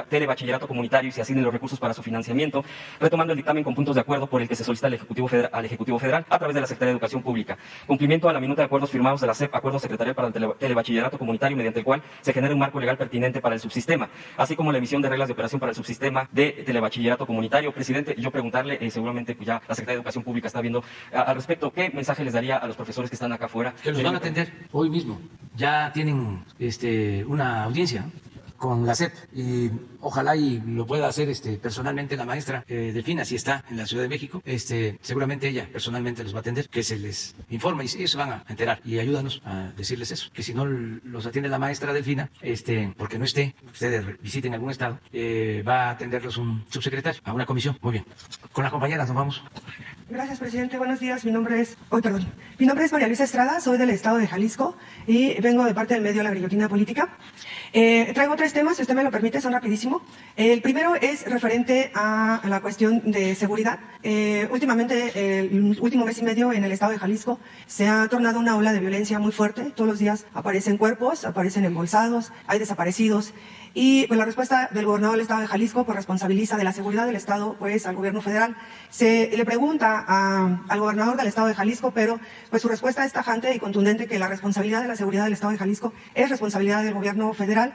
telebachillerato comunitario y se asignen los recursos para su financiamiento, retomando el dictamen con puntos de acuerdo por el que se solicita al Ejecutivo Federal a través de la Secretaría de Educación Pública. Cumplimiento a la minuta de acuerdos firmados de la SEP, acuerdo secretarial para el telebachillerato comunitario, mediante el cual se genera un marco legal pertinente para el subsistema, así como la emisión de reglas de operación para el subsistema de telebachillerato comunitario. Presidente, yo preguntarle, seguramente pues ya la Secretaría de Educación Pública está viendo al respecto, ¿qué mensaje les daría a los profesores que están acá afuera? Que los van a atender hoy mismo. Ya tienen una audiencia, ¿no?, con la SEP, y ojalá y lo pueda hacer personalmente la maestra Delfina, si está en la Ciudad de México. Seguramente ella personalmente los va a atender, que se les informe y ellos se van a enterar, y ayúdanos a decirles eso, que si no los atiende la maestra Delfina, porque no esté, ustedes visiten algún estado, va a atenderlos un subsecretario, a una comisión. Muy bien, con las compañeras nos vamos. Gracias, presidente. Buenos días. Mi nombre es María Luisa Estrada, soy del estado de Jalisco y vengo de parte del medio La Guillotina Política. Traigo 3 temas, si usted me lo permite, son rapidísimo. El primero es referente a la cuestión de seguridad. Últimamente, el último mes y medio en el estado de Jalisco se ha tornado una ola de violencia muy fuerte. Todos los días aparecen cuerpos, aparecen embolsados, hay desaparecidos. Y pues la respuesta del gobernador del estado de Jalisco pues responsabiliza de la seguridad del estado pues al gobierno federal. Se le pregunta al gobernador del estado de Jalisco, pero pues su respuesta es tajante y contundente, que la responsabilidad de la seguridad del estado de Jalisco es responsabilidad del gobierno federal.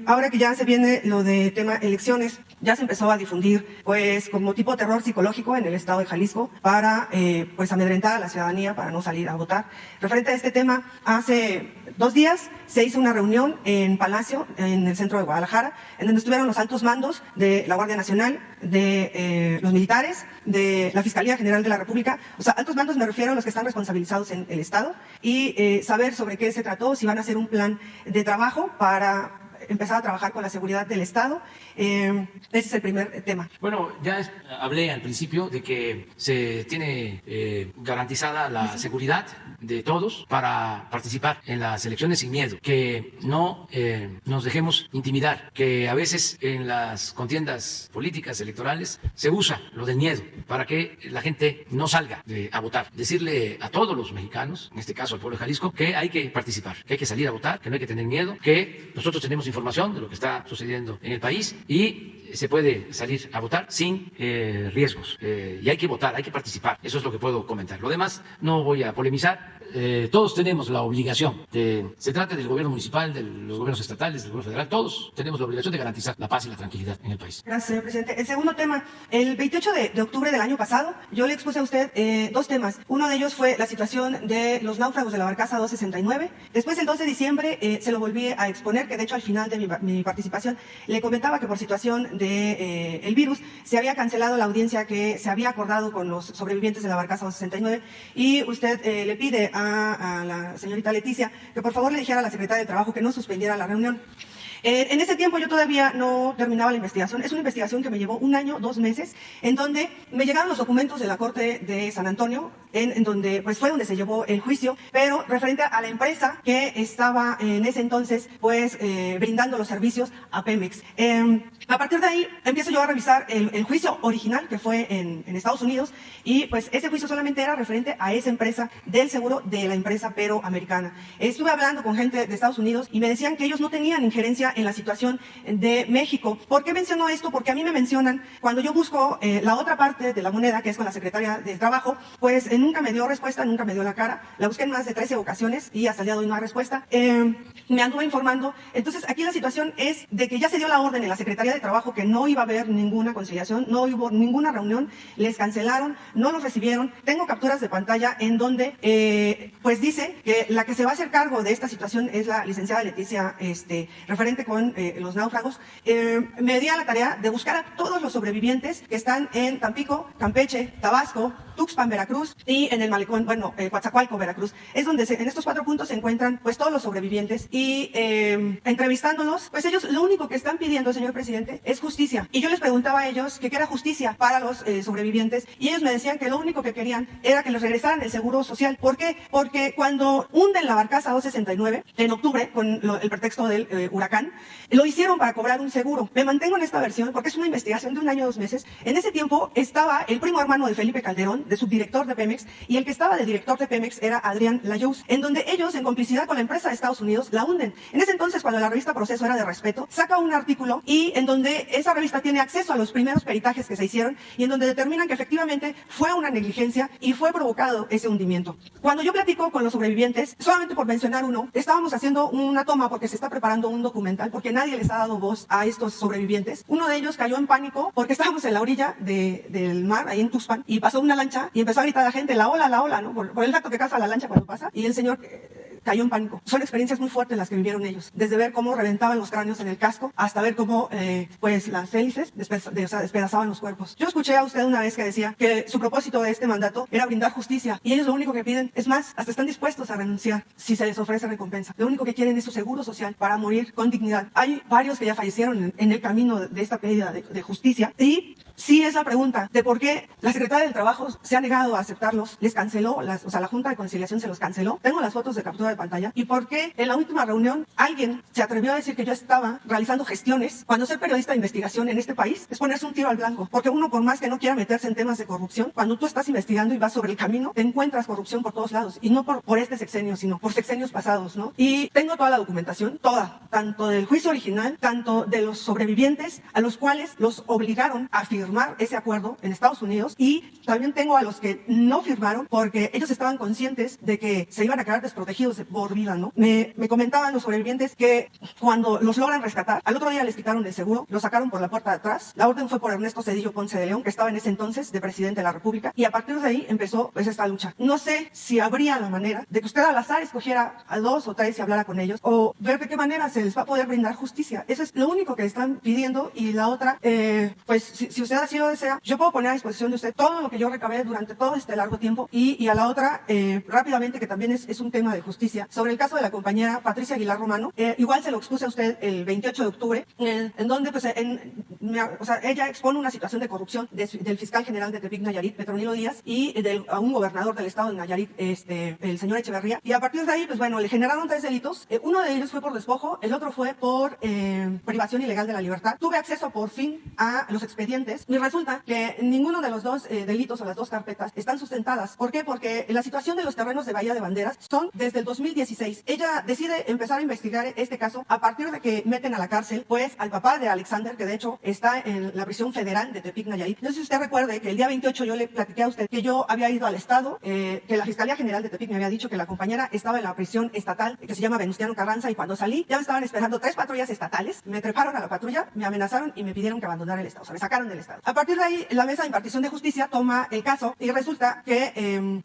Ahora que ya se viene lo de tema elecciones, ya se empezó a difundir pues como tipo terror psicológico en el estado de Jalisco para pues amedrentar a la ciudadanía para no salir a votar. Referente a este tema, hace 2 días se hizo una reunión en Palacio, en el centro de Guadalajara, en donde estuvieron los altos mandos de la Guardia Nacional, de los militares, de la Fiscalía General de la República. O sea, altos mandos me refiero a los que están responsabilizados en el estado, y saber sobre qué se trató, si van a hacer un plan de trabajo para empezar a trabajar con la seguridad del estado. Ese es el primer tema. Bueno, ya hablé al principio de que se tiene garantizada la seguridad de todos para participar en las elecciones sin miedo, que no nos dejemos intimidar, que a veces en las contiendas políticas electorales se usa lo del miedo para que la gente no salga a votar. Decirle a todos los mexicanos, en este caso al pueblo de Jalisco, que hay que participar, que hay que salir a votar, que no hay que tener miedo, que nosotros tenemos información de lo que está sucediendo en el país y se puede salir a votar sin riesgos. Y hay que votar, hay que participar. Eso es lo que puedo comentar. Lo demás no voy a polemizar. Todos tenemos la obligación se trate del gobierno municipal, de los gobiernos estatales, del gobierno federal, todos tenemos la obligación de garantizar la paz y la tranquilidad en el país. Gracias, señor presidente. El segundo tema, el 28 de octubre del año pasado, yo le expuse a usted 2 temas. Uno de ellos fue la situación de los náufragos de la barcaza 269. Después, el 2 de diciembre, se lo volví a exponer, que de hecho al final de mi participación le comentaba que por situación de el virus se había cancelado la audiencia que se había acordado con los sobrevivientes de la barcaza 269, y usted le pide a la señorita Leticia que por favor le dijera a la secretaria de Trabajo que no suspendiera la reunión. En ese tiempo yo todavía no terminaba la investigación. Es una investigación que me llevó 1 año, 2 meses, en donde me llegaron los documentos de la Corte de San Antonio, en donde pues fue donde se llevó el juicio, pero referente a la empresa que estaba en ese entonces pues brindando los servicios a Pemex. A partir de ahí empiezo yo a revisar el juicio original que fue en Estados Unidos, y pues ese juicio solamente era referente a esa empresa del seguro de la empresa Pero-Americana. Estuve hablando con gente de Estados Unidos y me decían que ellos no tenían injerencia en la situación de México. ¿Por qué menciono esto? Porque a mí me mencionan, cuando yo busco la otra parte de la moneda, que es con la secretaria de Trabajo, pues nunca me dio respuesta, nunca me dio la cara. La busqué en más de 13 ocasiones y hasta el día de hoy no hay respuesta. Me anduve informando. Entonces aquí la situación es de que ya se dio la orden en la Secretaría de Trabajo que no iba a haber ninguna conciliación, no hubo ninguna reunión, les cancelaron, no los recibieron. Tengo capturas de pantalla en donde pues dice que la que se va a hacer cargo de esta situación es la licenciada Leticia, referente con los náufragos. Me di a la tarea de buscar a todos los sobrevivientes que están en Tampico, Campeche, Tabasco, Tuxpan, Veracruz, y en el malecón, Coatzacoalcos, Veracruz. Es donde en estos 4 puntos se encuentran pues todos los sobrevivientes, y entrevistándolos, pues ellos lo único que están pidiendo, señor presidente, es justicia. Y yo les preguntaba a ellos que qué era justicia para los sobrevivientes, y ellos me decían que lo único que querían era que les regresaran el seguro social. ¿Por qué? Porque cuando hunden la barcaza 269 en octubre, con el pretexto del huracán, lo hicieron para cobrar un seguro. Me mantengo en esta versión porque es una investigación de 1 año, 2 meses. En ese tiempo estaba el primo hermano de Felipe Calderón, de subdirector de Pemex, y el que estaba de director de Pemex era Adrián Layous, en donde ellos, en complicidad con la empresa de Estados Unidos, la hunden. En ese entonces, cuando la revista Proceso era de Respeto, saca un artículo, y en donde esa revista tiene acceso a los primeros peritajes que se hicieron, y en donde determinan que efectivamente fue una negligencia y fue provocado ese hundimiento. Cuando yo platico con los sobrevivientes, solamente por mencionar uno, estábamos haciendo una toma porque se está preparando un documental, porque nadie les ha dado voz a estos sobrevivientes. Uno de ellos cayó en pánico porque estábamos en la orilla del mar, ahí en Tuxpan, y pasó una lancha y empezó a gritar a la gente, la ola, ¿no? Por el facto que caza la lancha cuando pasa, y el señor cayó en pánico. Son experiencias muy fuertes las que vivieron ellos, desde ver cómo reventaban los cráneos en el casco hasta ver cómo pues las hélices despedazaban los cuerpos. Yo escuché a usted una vez que decía que su propósito de este mandato era brindar justicia, y ellos lo único que piden, es más, hasta están dispuestos a renunciar si se les ofrece recompensa. Lo único que quieren es su seguro social para morir con dignidad. Hay varios que ya fallecieron en el camino de esta pérdida de justicia, y sí es la pregunta de por qué la Secretaría del Trabajo se ha negado a aceptarlos, les canceló, la Junta de Conciliación se los canceló. Tengo las fotos de captura de pantalla. Y por qué en la última reunión alguien se atrevió a decir que yo estaba realizando gestiones, cuando ser periodista de investigación en este país es ponerse un tiro al blanco, porque uno, por más que no quiera meterse en temas de corrupción, cuando tú estás investigando y vas sobre el camino, te encuentras corrupción por todos lados, y no por este sexenio, sino por sexenios pasados, ¿no? Y tengo toda la documentación, toda, tanto del juicio original, tanto de los sobrevivientes a los cuales los obligaron a firmar ese acuerdo en Estados Unidos, y también tengo a los que no firmaron porque ellos estaban conscientes de que se iban a quedar desprotegidos por vida, ¿no? Me comentaban los sobrevivientes que cuando los logran rescatar, al otro día les quitaron el seguro, los sacaron por la puerta de atrás. La orden fue por Ernesto Zedillo Ponce de León, que estaba en ese entonces de presidente de la República, y a partir de ahí empezó pues esta lucha. No sé si habría la manera de que usted al azar escogiera a 2 o 3 y hablara con ellos, o ver de qué manera se les va a poder brindar justicia. Eso es lo único que están pidiendo. Y la otra, pues si usted así lo desea, yo puedo poner a disposición de usted todo lo que yo recabé durante todo este largo tiempo. Y a la otra, rápidamente, que también es un tema de justicia, sobre el caso de la compañera Patricia Aguilar Romano. Igual se lo expuse a usted el 28 de octubre, en donde pues ella expone una situación de corrupción del fiscal general de Tepic, Nayarit, Petronilo Díaz, y a un gobernador del estado de Nayarit, el señor Echeverría. Y a partir de ahí, pues bueno, le generaron 3 delitos. Uno de ellos fue por despojo, el otro fue por privación ilegal de la libertad. Tuve acceso por fin a los expedientes y resulta que ninguno de los 2 delitos o las 2 carpetas están sustentadas. ¿Por qué? Porque la situación de los terrenos de Bahía de Banderas son desde el 2016. Ella decide empezar a investigar este caso a partir de que meten a la cárcel pues al papá de Alexander, que de hecho está en la prisión federal de Tepic, Nayarit. No sé si usted recuerde que el día 28 yo le platiqué a usted que yo había ido al estado, que la Fiscalía General de Tepic me había dicho que la compañera estaba en la prisión estatal que se llama Venustiano Carranza, y cuando salí ya me estaban esperando 3 patrullas estatales, me treparon a la patrulla, me amenazaron y me pidieron que abandonara el estado, o sea, me sacaron del estado. A partir de ahí, la Mesa de Impartición de Justicia toma el caso y resulta que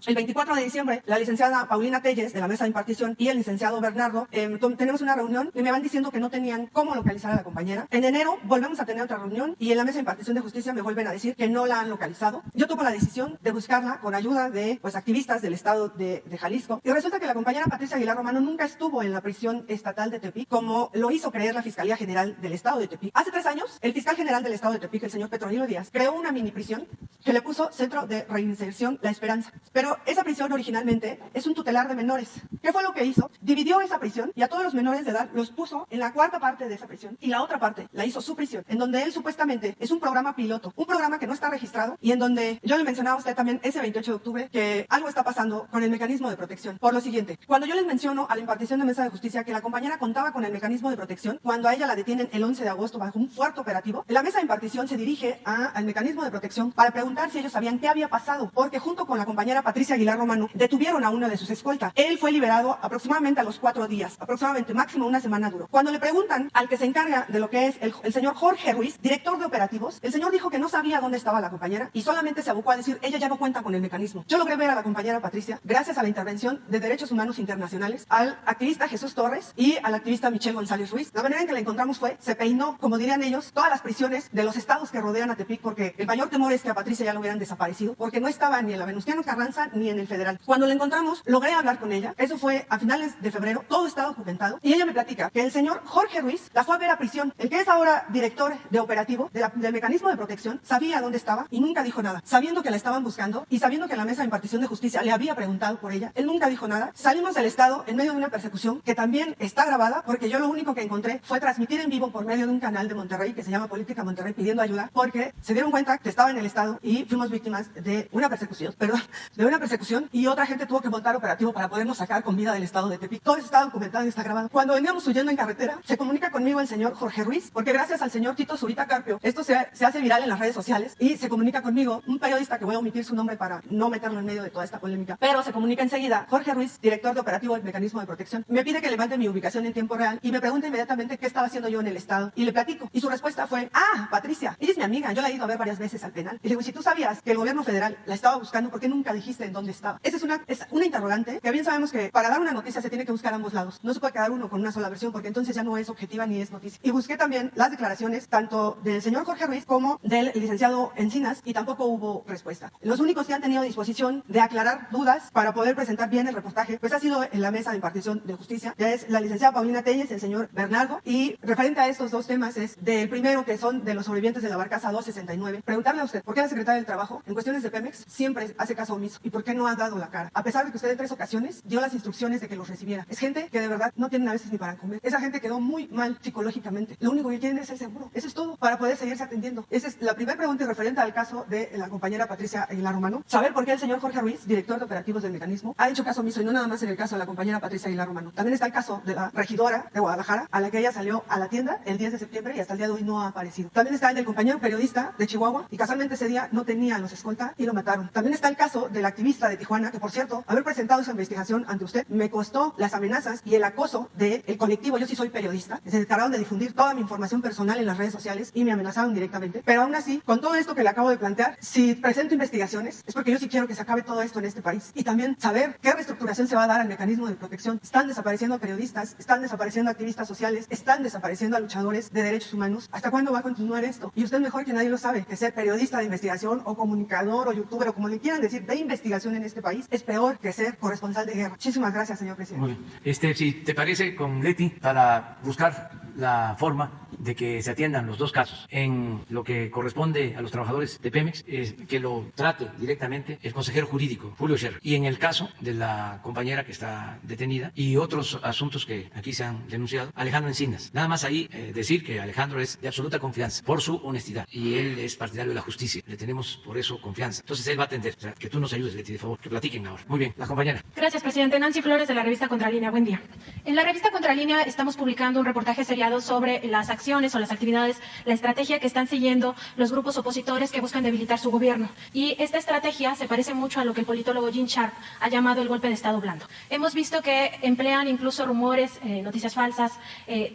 el 24 de diciembre la licenciada Paulina Telles de la Mesa de Impartición y el licenciado Bernardo tenemos una reunión y me van diciendo que no tenían cómo localizar a la compañera. En enero volvemos a tener otra reunión y en la Mesa de Impartición de Justicia me vuelven a decir que no la han localizado. Yo tomo la decisión de buscarla con ayuda de pues activistas del estado de Jalisco, y resulta que la compañera Patricia Aguilar Romano nunca estuvo en la prisión estatal de Tepic como lo hizo creer la Fiscalía General del estado de Tepic. Hace 3 años el fiscal general del estado de Tepic, el señor Petronilo Díaz, creó una mini prisión que le puso Centro de Reinserción La Esperanza, pero esa prisión originalmente es un tutelar de menores. ¿Qué fue lo que hizo? Dividió esa prisión y a todos los menores de edad los puso en la 4ª parte de esa prisión, y la otra parte la hizo su prisión, en donde él supuestamente es un programa piloto, un programa que no está registrado, y en donde yo le mencionaba a usted también ese 28 de octubre que algo está pasando con el mecanismo de protección. Por lo siguiente, cuando yo les menciono a la impartición de Mesa de Justicia que la compañera contaba con el mecanismo de protección, cuando a ella la detienen el 11 de agosto bajo un fuerte operativo, la Mesa de Impartición se dirige al mecanismo de protección para preguntar si ellos sabían qué había pasado, porque junto con la compañera Patricia Aguilar Romano detuvieron a uno de sus escoltas. Él fue liberado aproximadamente a los 4 días, aproximadamente máximo una semana duró. Cuando le preguntan al que se encarga de lo que es el señor Jorge Ruiz, director de operativos, el señor dijo que no sabía dónde estaba la compañera y solamente se abocó a decir, ella ya no cuenta con el mecanismo. Yo logré ver a la compañera Patricia gracias a la intervención de Derechos Humanos Internacionales, al activista Jesús Torres y al activista Michelle González Ruiz. La manera en que la encontramos fue, se peinó, como dirían ellos, todas las prisiones de los estados que rodean a Tepic, porque el mayor temor es que a Patricia ya lo hubieran desaparecido, porque no estaba ni en la Venustiano Carranza ni en el federal. Cuando la encontramos, logré hablar con ella. Eso fue a finales de febrero, todo está documentado, y ella me platica que el señor Jorge Ruiz la fue a ver a prisión. El que es ahora director de operativo del mecanismo de protección sabía dónde estaba y nunca dijo nada, sabiendo que la estaban buscando y sabiendo que la Mesa de Impartición de Justicia le había preguntado por ella. Él nunca dijo nada. Salimos del estado en medio de una persecución que también está grabada, porque yo lo único que encontré fue transmitir en vivo por medio de un canal de Monterrey que se llama Política Monterrey, pidiendo ayuda porque se dieron cuenta que estaba en el estado y fuimos víctimas de una persecución, y otra gente tuvo que montar operativo para podernos sacar con vida del estado de Tepic. Todo eso está documentado y está grabado. Cuando veníamos huyendo en carretera, se comunica conmigo el señor Jorge Ruiz, porque gracias al señor Tito Zurita Carpio, esto se hace viral en las redes sociales, y se comunica conmigo un periodista que voy a omitir su nombre para no meterlo en medio de toda esta polémica, pero se comunica enseguida. Jorge Ruiz, director de operativo del mecanismo de protección, me pide que le mande mi ubicación en tiempo real y me pregunta inmediatamente qué estaba haciendo yo en el estado, y le platico, y su respuesta fue, Patricia, ella es mi amiga, yo la he ido a ver varias veces al penal. Y le digo, si tú tú sabías que el gobierno federal la estaba buscando, ¿por qué nunca dijiste en dónde estaba? Esa es una interrogante que bien sabemos que para dar una noticia se tiene que buscar ambos lados. No se puede quedar uno con una sola versión porque entonces ya no es objetiva ni es noticia. Y busqué también las declaraciones tanto del señor Jorge Ruiz como del licenciado Encinas y tampoco hubo respuesta. Los únicos que han tenido disposición de aclarar dudas para poder presentar bien el reportaje, pues ha sido en la mesa de impartición de justicia, ya es la licenciada Paulina Telles, el señor Bernardo, y referente a estos dos temas es del primero que son de los sobrevivientes de la barcaza 269, preguntarle a usted, ¿por qué la secretaria del Trabajo en cuestiones de Pemex siempre hace caso omiso? ¿Y por qué no ha dado la cara? A pesar de que usted en 3 ocasiones dio las instrucciones de que los recibiera. Es gente que de verdad no tienen a veces ni para comer. Esa gente quedó muy mal psicológicamente. Lo único que quieren es el seguro. Eso es todo para poder seguirse atendiendo. Esa es la primera pregunta referente al caso de la compañera Patricia Aguilar Romano. Saber por qué el señor Jorge Ruiz, director de operativos del mecanismo, ha hecho caso omiso y no nada más en el caso de la compañera Patricia Aguilar Romano. También está el caso de la regidora de Guadalajara, a la que ella salió a la tienda el 10 de septiembre y hasta el día de hoy no ha aparecido. También está el del compañero periodista de Chihuahua y casualmente ese día no tenía los escolta y lo mataron. También está el caso del activista de Tijuana, que por cierto, haber presentado esa investigación ante usted me costó las amenazas y el acoso del colectivo Yo Sí Soy Periodista. Se encargaron de difundir toda mi información personal en las redes sociales y me amenazaron directamente. Pero aún así, con todo esto que le acabo de plantear, si presento investigaciones es porque yo sí quiero que se acabe todo esto en este país y también saber qué reestructuración se va a dar al mecanismo de protección. Están desapareciendo a periodistas, están desapareciendo a activistas sociales, están desapareciendo a luchadores de derechos humanos. ¿Hasta cuándo va a continuar esto? Y usted mejor que nadie lo sabe, que ser periodista de investigación o comunicador o youtuber o como le quieran decir de investigación en este país es peor que ser corresponsal de guerra. Muchísimas gracias, señor presidente. Muy bien. Si te parece, con Leti, para buscar la forma de que se atiendan los dos casos en lo que corresponde a los trabajadores de Pemex, que lo trate directamente el consejero jurídico, Julio Scherer, y en el caso de la compañera que está detenida y otros asuntos que aquí se han denunciado, Alejandro Encinas. Nada más ahí decir que Alejandro es de absoluta confianza por su honestidad y él es partidario de la justicia. Le tenemos por eso confianza. Entonces él va a atender. O sea, que tú nos ayudes, Leti, de favor, que platiquen ahora. Muy bien, la compañera. Gracias, presidente. Nancy Flores, de la revista Contralínea. Buen día. En la revista Contralínea estamos publicando un reportaje seriado sobre las acciones o las actividades, la estrategia que están siguiendo los grupos opositores que buscan debilitar su gobierno. Y esta estrategia se parece mucho a lo que el politólogo Gene Sharp ha llamado el golpe de Estado blando. Hemos visto que emplean incluso rumores, noticias falsas,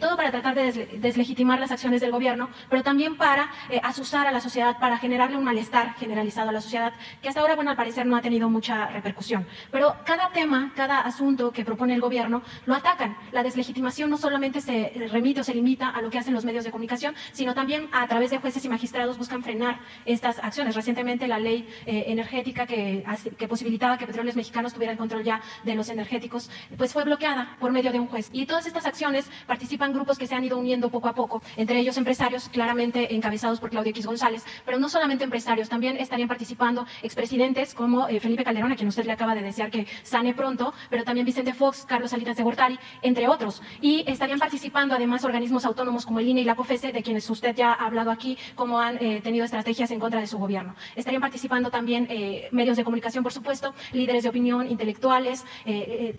todo para tratar de deslegitimar las acciones del gobierno, pero también para asusar a la sociedad, para generarle un malestar generalizado a la sociedad, que hasta ahora, bueno, al parecer no ha tenido mucha repercusión. Pero cada tema, cada asunto que propone el gobierno, lo atacan. La deslegitimación no solamente se remite o se limita a lo que hacen los medios de comunicación, sino también a través de jueces y magistrados buscan frenar estas acciones. Recientemente la ley energética que posibilitaba que Petróleos Mexicanos tuviera el control ya de los energéticos, pues fue bloqueada por medio de un juez. Y todas estas acciones participan grupos que se han ido uniendo poco a poco, entre ellos empresarios, claramente encabezados por Claudio X González, pero no solamente empresarios, también estarían participando expresidentes como Felipe Calderón, a quien usted le acaba de desear que sane pronto, pero también Vicente Fox, Carlos Salinas de Gortari, entre otros. Y estarían participando además organismos autónomos como el INE y la COFESE, de quienes usted ya ha hablado aquí, como han tenido estrategias en contra de su gobierno. Estarían participando también medios de comunicación, por supuesto, líderes de opinión, intelectuales,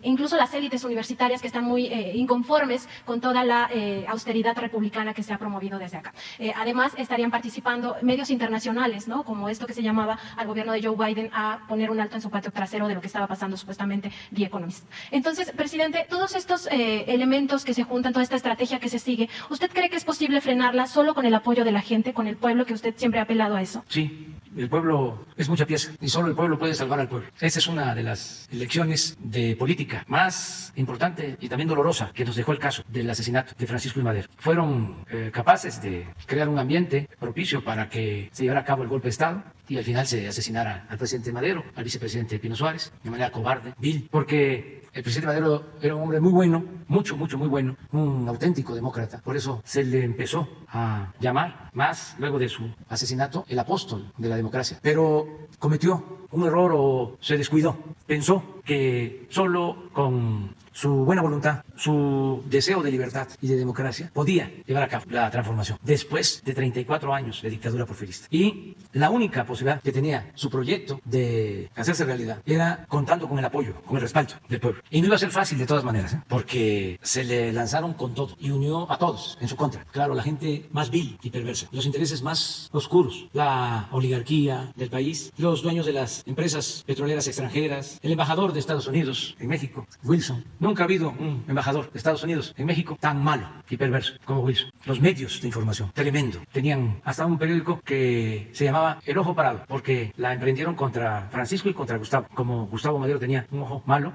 incluso las élites universitarias que están muy inconformes con toda la austeridad republicana que se ha promovido desde acá. Además, estarían participando medios internacionales, ¿no? Como esto que se llamaba al gobierno de Joe Biden a poner un alto en su patio trasero de lo que estaba pasando supuestamente The Economist. Entonces, presidente, todos estos elementos que se juntan, toda esta estrategia que se sigue, ¿usted cree que es posible frenarla solo con el apoyo de la gente, con el pueblo, que usted siempre ha apelado a eso? Sí, el pueblo es mucha pieza y solo el pueblo puede salvar al pueblo. Esa es una de las lecciones de política más importante y también dolorosa que nos dejó el caso del asesinato de Francisco I. Madero. Fueron capaces de crear un ambiente propicio para que se llevara a cabo el golpe de Estado y al final se asesinara al presidente Madero, al vicepresidente Pino Suárez, de manera cobarde, vil, porque el presidente Madero era un hombre muy bueno, muy bueno, un auténtico demócrata. Por eso se le empezó a llamar, más luego de su asesinato, el apóstol de la democracia. Pero cometió un error o se descuidó. Pensó que solo con su buena voluntad, su deseo de libertad y de democracia, podía llevar a cabo la transformación después de 34 años de dictadura porfirista. Y la única posibilidad que tenía su proyecto de hacerse realidad era contando con el apoyo, con el respaldo del pueblo. Y no iba a ser fácil de todas maneras, porque se le lanzaron con todo y unió a todos en su contra. Claro, la gente más vil y perversa, los intereses más oscuros, la oligarquía del país, los dueños de las empresas petroleras extranjeras, el embajador de Estados Unidos en México, Wilson. Nunca ha habido un embajador de Estados Unidos en México tan malo y perverso como Wilson. Los medios de información, tremendo. Tenían hasta un periódico que se llamaba El Ojo Parado, porque la emprendieron contra Francisco y contra Gustavo. Como Gustavo Madero tenía un ojo malo,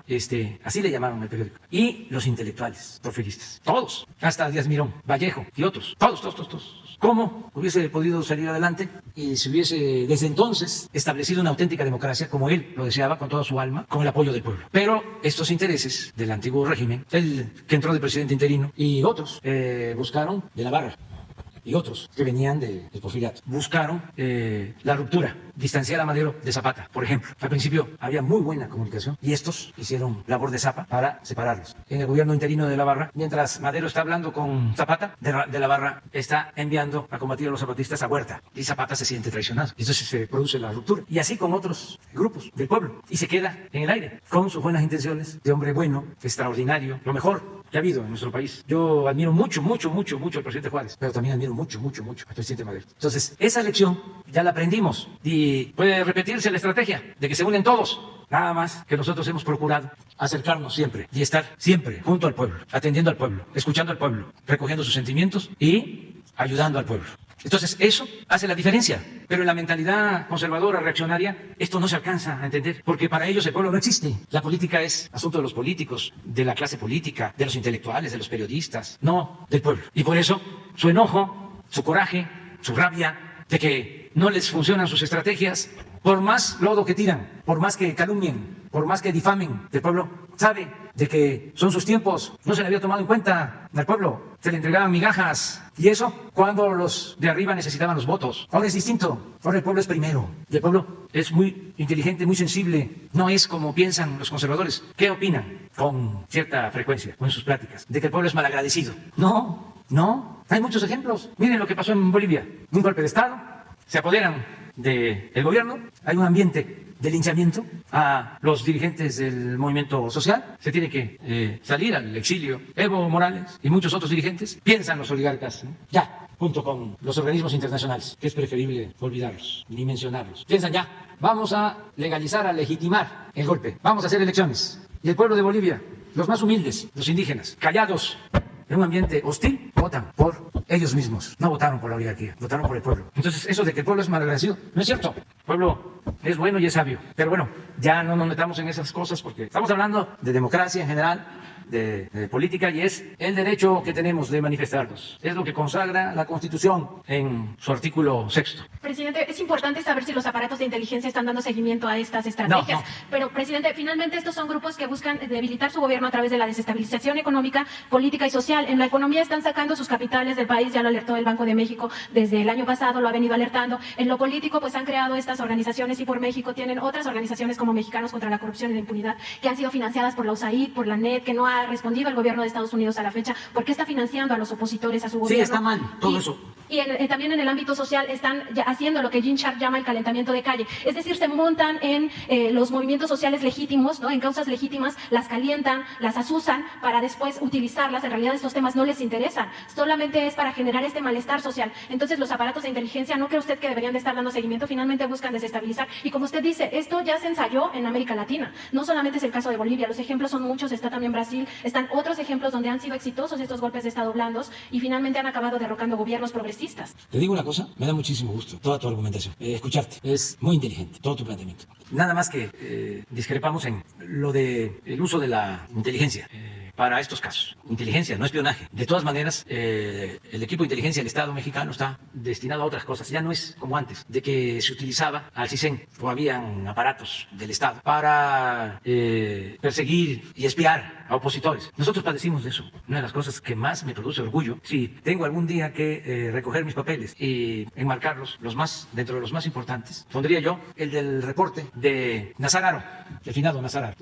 así le llamaron al periódico. Y los intelectuales porfiristas, todos, hasta Díaz Mirón, Vallejo y otros, todos. ¿Cómo hubiese podido salir adelante y se hubiese desde entonces establecido una auténtica democracia como él lo deseaba con toda su alma, con el apoyo del pueblo? Pero estos intereses del antiguo régimen, el que entró de presidente interino y otros buscaron de la barra, y otros que venían del porfiriato, buscaron la ruptura, distanciar a Madero de Zapata, por ejemplo. Al principio había muy buena comunicación y estos hicieron labor de zapa para separarlos. En el gobierno interino de la Barra, mientras Madero está hablando con Zapata, de la Barra está enviando a combatir a los zapatistas a Huerta y Zapata se siente traicionado. Y entonces se produce la ruptura. Y así con otros grupos del pueblo. Y se queda en el aire, con sus buenas intenciones de hombre bueno, extraordinario, lo mejor que ha habido en nuestro país. Yo admiro mucho al presidente Juárez, pero también admiro mucho al presidente Madero. Entonces, esa lección ya la aprendimos y puede repetirse la estrategia de que se unen todos. Nada más que nosotros hemos procurado acercarnos siempre y estar siempre junto al pueblo, atendiendo al pueblo, escuchando al pueblo, recogiendo sus sentimientos y ayudando al pueblo. Entonces, eso hace la diferencia. Pero en la mentalidad conservadora, reaccionaria, esto no se alcanza a entender, porque para ellos el pueblo no existe. La política es asunto de los políticos, de la clase política, de los intelectuales, de los periodistas, no del pueblo. Y por eso, su enojo, su coraje, su rabia de que no les funcionan sus estrategias, por más lodo que tiran, por más que calumnien, por más que difamen, el pueblo sabe de que son sus tiempos, no se le había tomado en cuenta al pueblo, se le entregaban migajas, y eso cuando los de arriba necesitaban los votos. Ahora es distinto, ahora el pueblo es primero, y el pueblo es muy inteligente, muy sensible, no es como piensan los conservadores. ¿Qué opinan con cierta frecuencia, con sus pláticas? De que el pueblo es malagradecido. No, hay muchos ejemplos. Miren lo que pasó en Bolivia, un golpe de Estado, se apoderan del gobierno, hay un ambiente de linchamiento a los dirigentes del movimiento social, se tiene que salir al exilio. Evo Morales y muchos otros dirigentes, piensan los oligarcas, ¿no? Ya, junto con los organismos internacionales, que es preferible olvidarlos, ni mencionarlos. Piensan ya, vamos a legalizar, a legitimar el golpe, vamos a hacer elecciones. Y el pueblo de Bolivia, los más humildes, los indígenas, callados, en un ambiente hostil, votan por ellos mismos. No votaron por la oligarquía, votaron por el pueblo. Entonces, eso de que el pueblo es malagradecido, no es cierto. El pueblo es bueno y es sabio. Pero bueno, ya no nos metamos en esas cosas porque estamos hablando de democracia en general, de política, y es el derecho que tenemos de manifestarnos. Es lo que consagra la Constitución en su artículo 6. Presidente, es importante saber si los aparatos de inteligencia están dando seguimiento a estas estrategias. No. Pero, presidente, finalmente estos son grupos que buscan debilitar su gobierno a través de la desestabilización económica, política y social. En la economía están sacando sus capitales del país, ya lo alertó el Banco de México desde el año pasado, lo ha venido alertando. En lo político, pues han creado estas organizaciones, y por México tienen otras organizaciones como Mexicanos contra la Corrupción y la Impunidad, que han sido financiadas por la USAID, por la NET, que no ha respondido el gobierno de Estados Unidos a la fecha, porque está financiando a los opositores a su gobierno. Sí, está mal todo eso. Y también en el ámbito social están ya haciendo lo que Gene Sharp llama el calentamiento de calle. Es decir, se montan en los movimientos sociales legítimos, ¿no? En causas legítimas, las calientan, las asusan para después utilizarlas. En realidad estos temas no les interesan, solamente es para generar este malestar social. Entonces los aparatos de inteligencia, ¿no cree usted que deberían de estar dando seguimiento? Finalmente buscan desestabilizar. Y como usted dice, esto ya se ensayó en América Latina. No solamente es el caso de Bolivia, los ejemplos son muchos, está también Brasil, están otros ejemplos donde han sido exitosos estos golpes de Estado blandos y finalmente han acabado derrocando gobiernos progresistas. Te digo una cosa, me da muchísimo gusto toda tu argumentación, escucharte, es muy inteligente todo tu planteamiento. Nada más que discrepamos en lo de el uso de la inteligencia para estos casos. Inteligencia, no espionaje. De todas maneras, el equipo de inteligencia del Estado mexicano está destinado a otras cosas. Ya no es como antes, de que se utilizaba al CISEN o habían aparatos del Estado para perseguir y espiar a opositores. Nosotros padecimos de eso. Una de las cosas que más me produce orgullo, si tengo algún día que recoger mis papeles y enmarcarlos, dentro de los más importantes, pondría yo el del reporte de Nazararo, el finado Nazararo,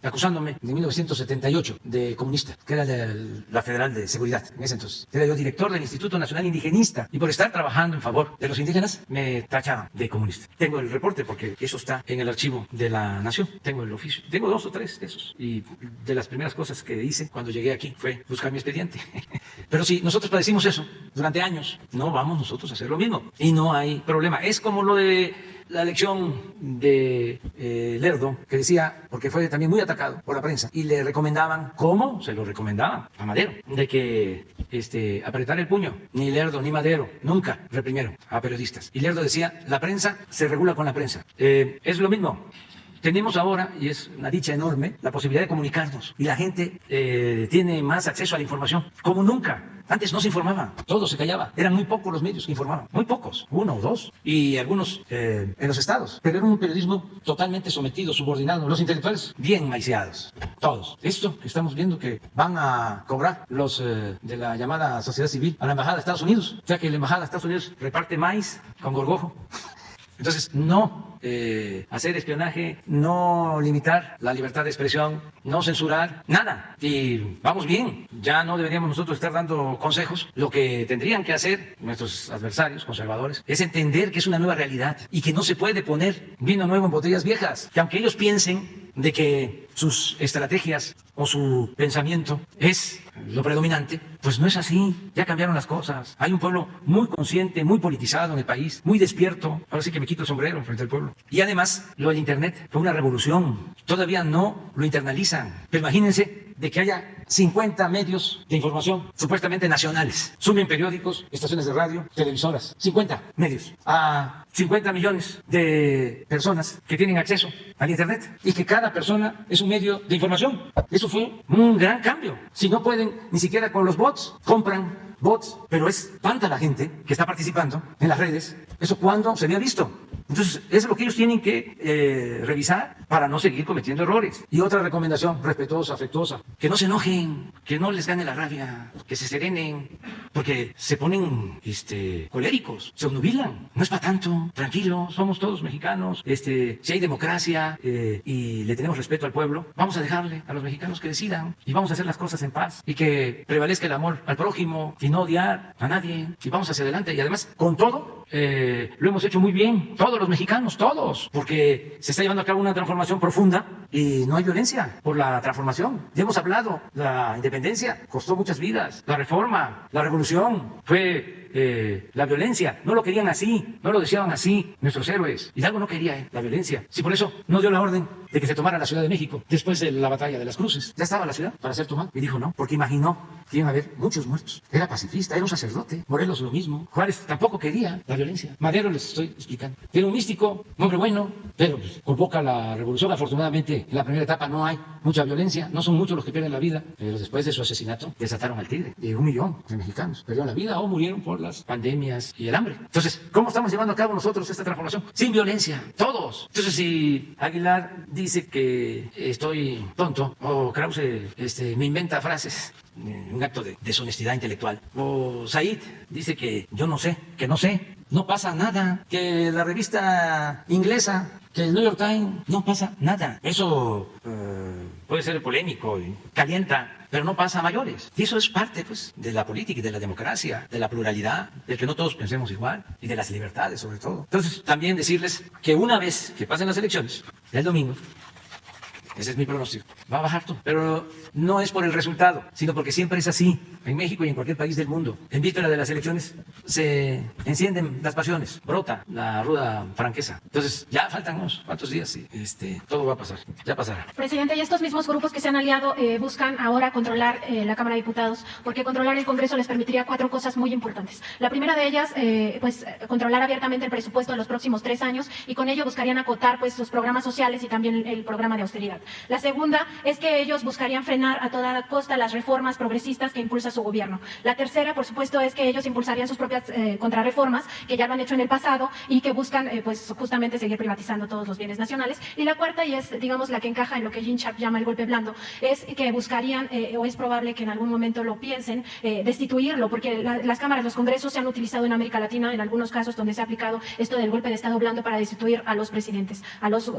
acusándome en 1978 de comunista, que era de la Federal de Seguridad en ese entonces. Era yo director del Instituto Nacional Indigenista y por estar trabajando en favor de los indígenas me tachaban de comunista. Tengo el reporte porque eso está en el archivo de la Nación. Tengo el oficio. Tengo 2 o 3 de esos. Y de las primeras cosas que hice cuando llegué aquí fue buscar mi expediente. Pero si nosotros padecimos eso durante años, no vamos nosotros a hacer lo mismo. Y no hay problema. Es como lo de la lección de Lerdo, que decía, porque fue también muy atacado por la prensa, y le recomendaban, ¿cómo? Se lo recomendaban a Madero, de que apretara el puño. Ni Lerdo ni Madero nunca reprimieron a periodistas. Y Lerdo decía, la prensa se regula con la prensa. Es lo mismo. Tenemos ahora, y es una dicha enorme, la posibilidad de comunicarnos. Y la gente tiene más acceso a la información, como nunca. Antes no se informaba, todo se callaba. Eran muy pocos los medios que informaban, muy pocos, 1 o 2, y algunos en los estados. Pero era un periodismo totalmente sometido, subordinado. Los intelectuales bien maiciados, todos. Esto que estamos viendo que van a cobrar los de la llamada sociedad civil a la embajada de Estados Unidos. O sea que la embajada de Estados Unidos reparte maíz con gorgojo. Entonces, no hacer espionaje, no limitar la libertad de expresión, no censurar, nada. Y vamos bien, ya no deberíamos nosotros estar dando consejos. Lo que tendrían que hacer nuestros adversarios conservadores es entender que es una nueva realidad y que no se puede poner vino nuevo en botellas viejas. Que aunque ellos piensen de que sus estrategias o su pensamiento es lo predominante, pues no es así. Ya cambiaron las cosas. Hay un pueblo muy consciente, muy politizado en el país, muy despierto. Ahora sí que me quito el sombrero frente al pueblo. Y además, lo del Internet fue una revolución. Todavía no lo internalizan. Pero imagínense de que haya 50 medios de información supuestamente nacionales. Sumen periódicos, estaciones de radio, televisoras. 50 medios a 50 millones de personas que tienen acceso al Internet y que cada persona es un medio de información. Eso fue un gran cambio. Si no pueden ni siquiera con los bots, compran bots, pero es tanta la gente que está participando en las redes. ¿Eso cuándo se había visto? Entonces, eso es lo que ellos tienen que revisar para no seguir cometiendo errores. Y otra recomendación respetuosa, afectuosa, que no se enojen, que no les gane la rabia, que se serenen, porque se ponen coléricos, se obnubilan. No es para tanto, tranquilos, somos todos mexicanos, si hay democracia y le tenemos respeto al pueblo, vamos a dejarle a los mexicanos que decidan y vamos a hacer las cosas en paz y que prevalezca el amor al prójimo y no odiar a nadie y vamos hacia adelante. Y además, con todo, lo hemos hecho muy bien, todos los mexicanos, todos, porque se está llevando a cabo una transformación profunda y no hay violencia por la transformación. Ya hemos hablado, la independencia costó muchas vidas, la reforma, la revolución fue la violencia. No lo querían así, no lo deseaban así nuestros héroes. Hidalgo no quería la violencia. Sí, por eso no dio la orden de que se tomara la Ciudad de México después de la batalla de las Cruces. Ya estaba la ciudad para ser tomada y dijo no, porque imaginó que iban a haber muchos muertos. Era pacifista, era un sacerdote. Morelos lo mismo. Juárez tampoco quería la violencia. Madero les estoy explicando. Era un místico, un hombre bueno, pero convoca la revolución. Afortunadamente, en la primera etapa no hay mucha violencia, no son muchos los que pierden la vida, pero después de su asesinato desataron al tigre. Y 1 millón de mexicanos perdieron la vida o murieron por las pandemias y el hambre. Entonces, ¿cómo estamos llevando a cabo nosotros esta transformación? Sin violencia, todos. Entonces, si Aguilar dice que estoy tonto o Krause me inventa frases, un acto de deshonestidad intelectual, o Said dice que yo no sé, que no sé, no pasa nada, que la revista inglesa, que el New York Times, no pasa nada. Eso puede ser polémico y calienta, pero no pasa a mayores. Y eso es parte, pues, de la política y de la democracia, de la pluralidad, de que no todos pensemos igual y de las libertades, sobre todo. Entonces, también decirles que una vez que pasen las elecciones, el domingo, ese es mi pronóstico, va a bajar todo. Pero no es por el resultado, sino porque siempre es así, en México y en cualquier país del mundo. En víspera de las elecciones se encienden las pasiones, brota la ruda franqueza. Entonces, ya faltan unos cuantos días y todo va a pasar, ya pasará. Presidente, y estos mismos grupos que se han aliado buscan ahora controlar la Cámara de Diputados, porque controlar el Congreso les permitiría 4 cosas muy importantes. La primera de ellas, controlar abiertamente el presupuesto de los próximos 3 años y con ello buscarían acotar pues sus programas sociales y también el programa de austeridad. La segunda es que ellos buscarían frenar a toda costa las reformas progresistas que impulsa su gobierno. La tercera, por supuesto, es que ellos impulsarían sus propias contrarreformas, que ya lo han hecho en el pasado y que buscan justamente seguir privatizando todos los bienes nacionales. Y la cuarta, y es digamos la que encaja en lo que Gene Sharp llama el golpe blando, es que buscarían, o es probable que en algún momento lo piensen, destituirlo, porque las cámaras, los congresos se han utilizado en América Latina en algunos casos donde se ha aplicado esto del golpe de Estado blando para destituir a los presidentes, a los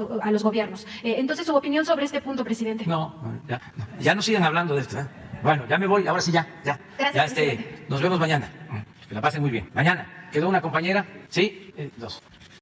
gobiernos. Entonces, su opinión sobre este punto, presidente. Ya no sigan hablando de esto. Bueno, ya me voy, ahora sí ya. Gracias, Nos vemos mañana. Que la pasen muy bien. Mañana quedó una compañera, ¿sí? 2.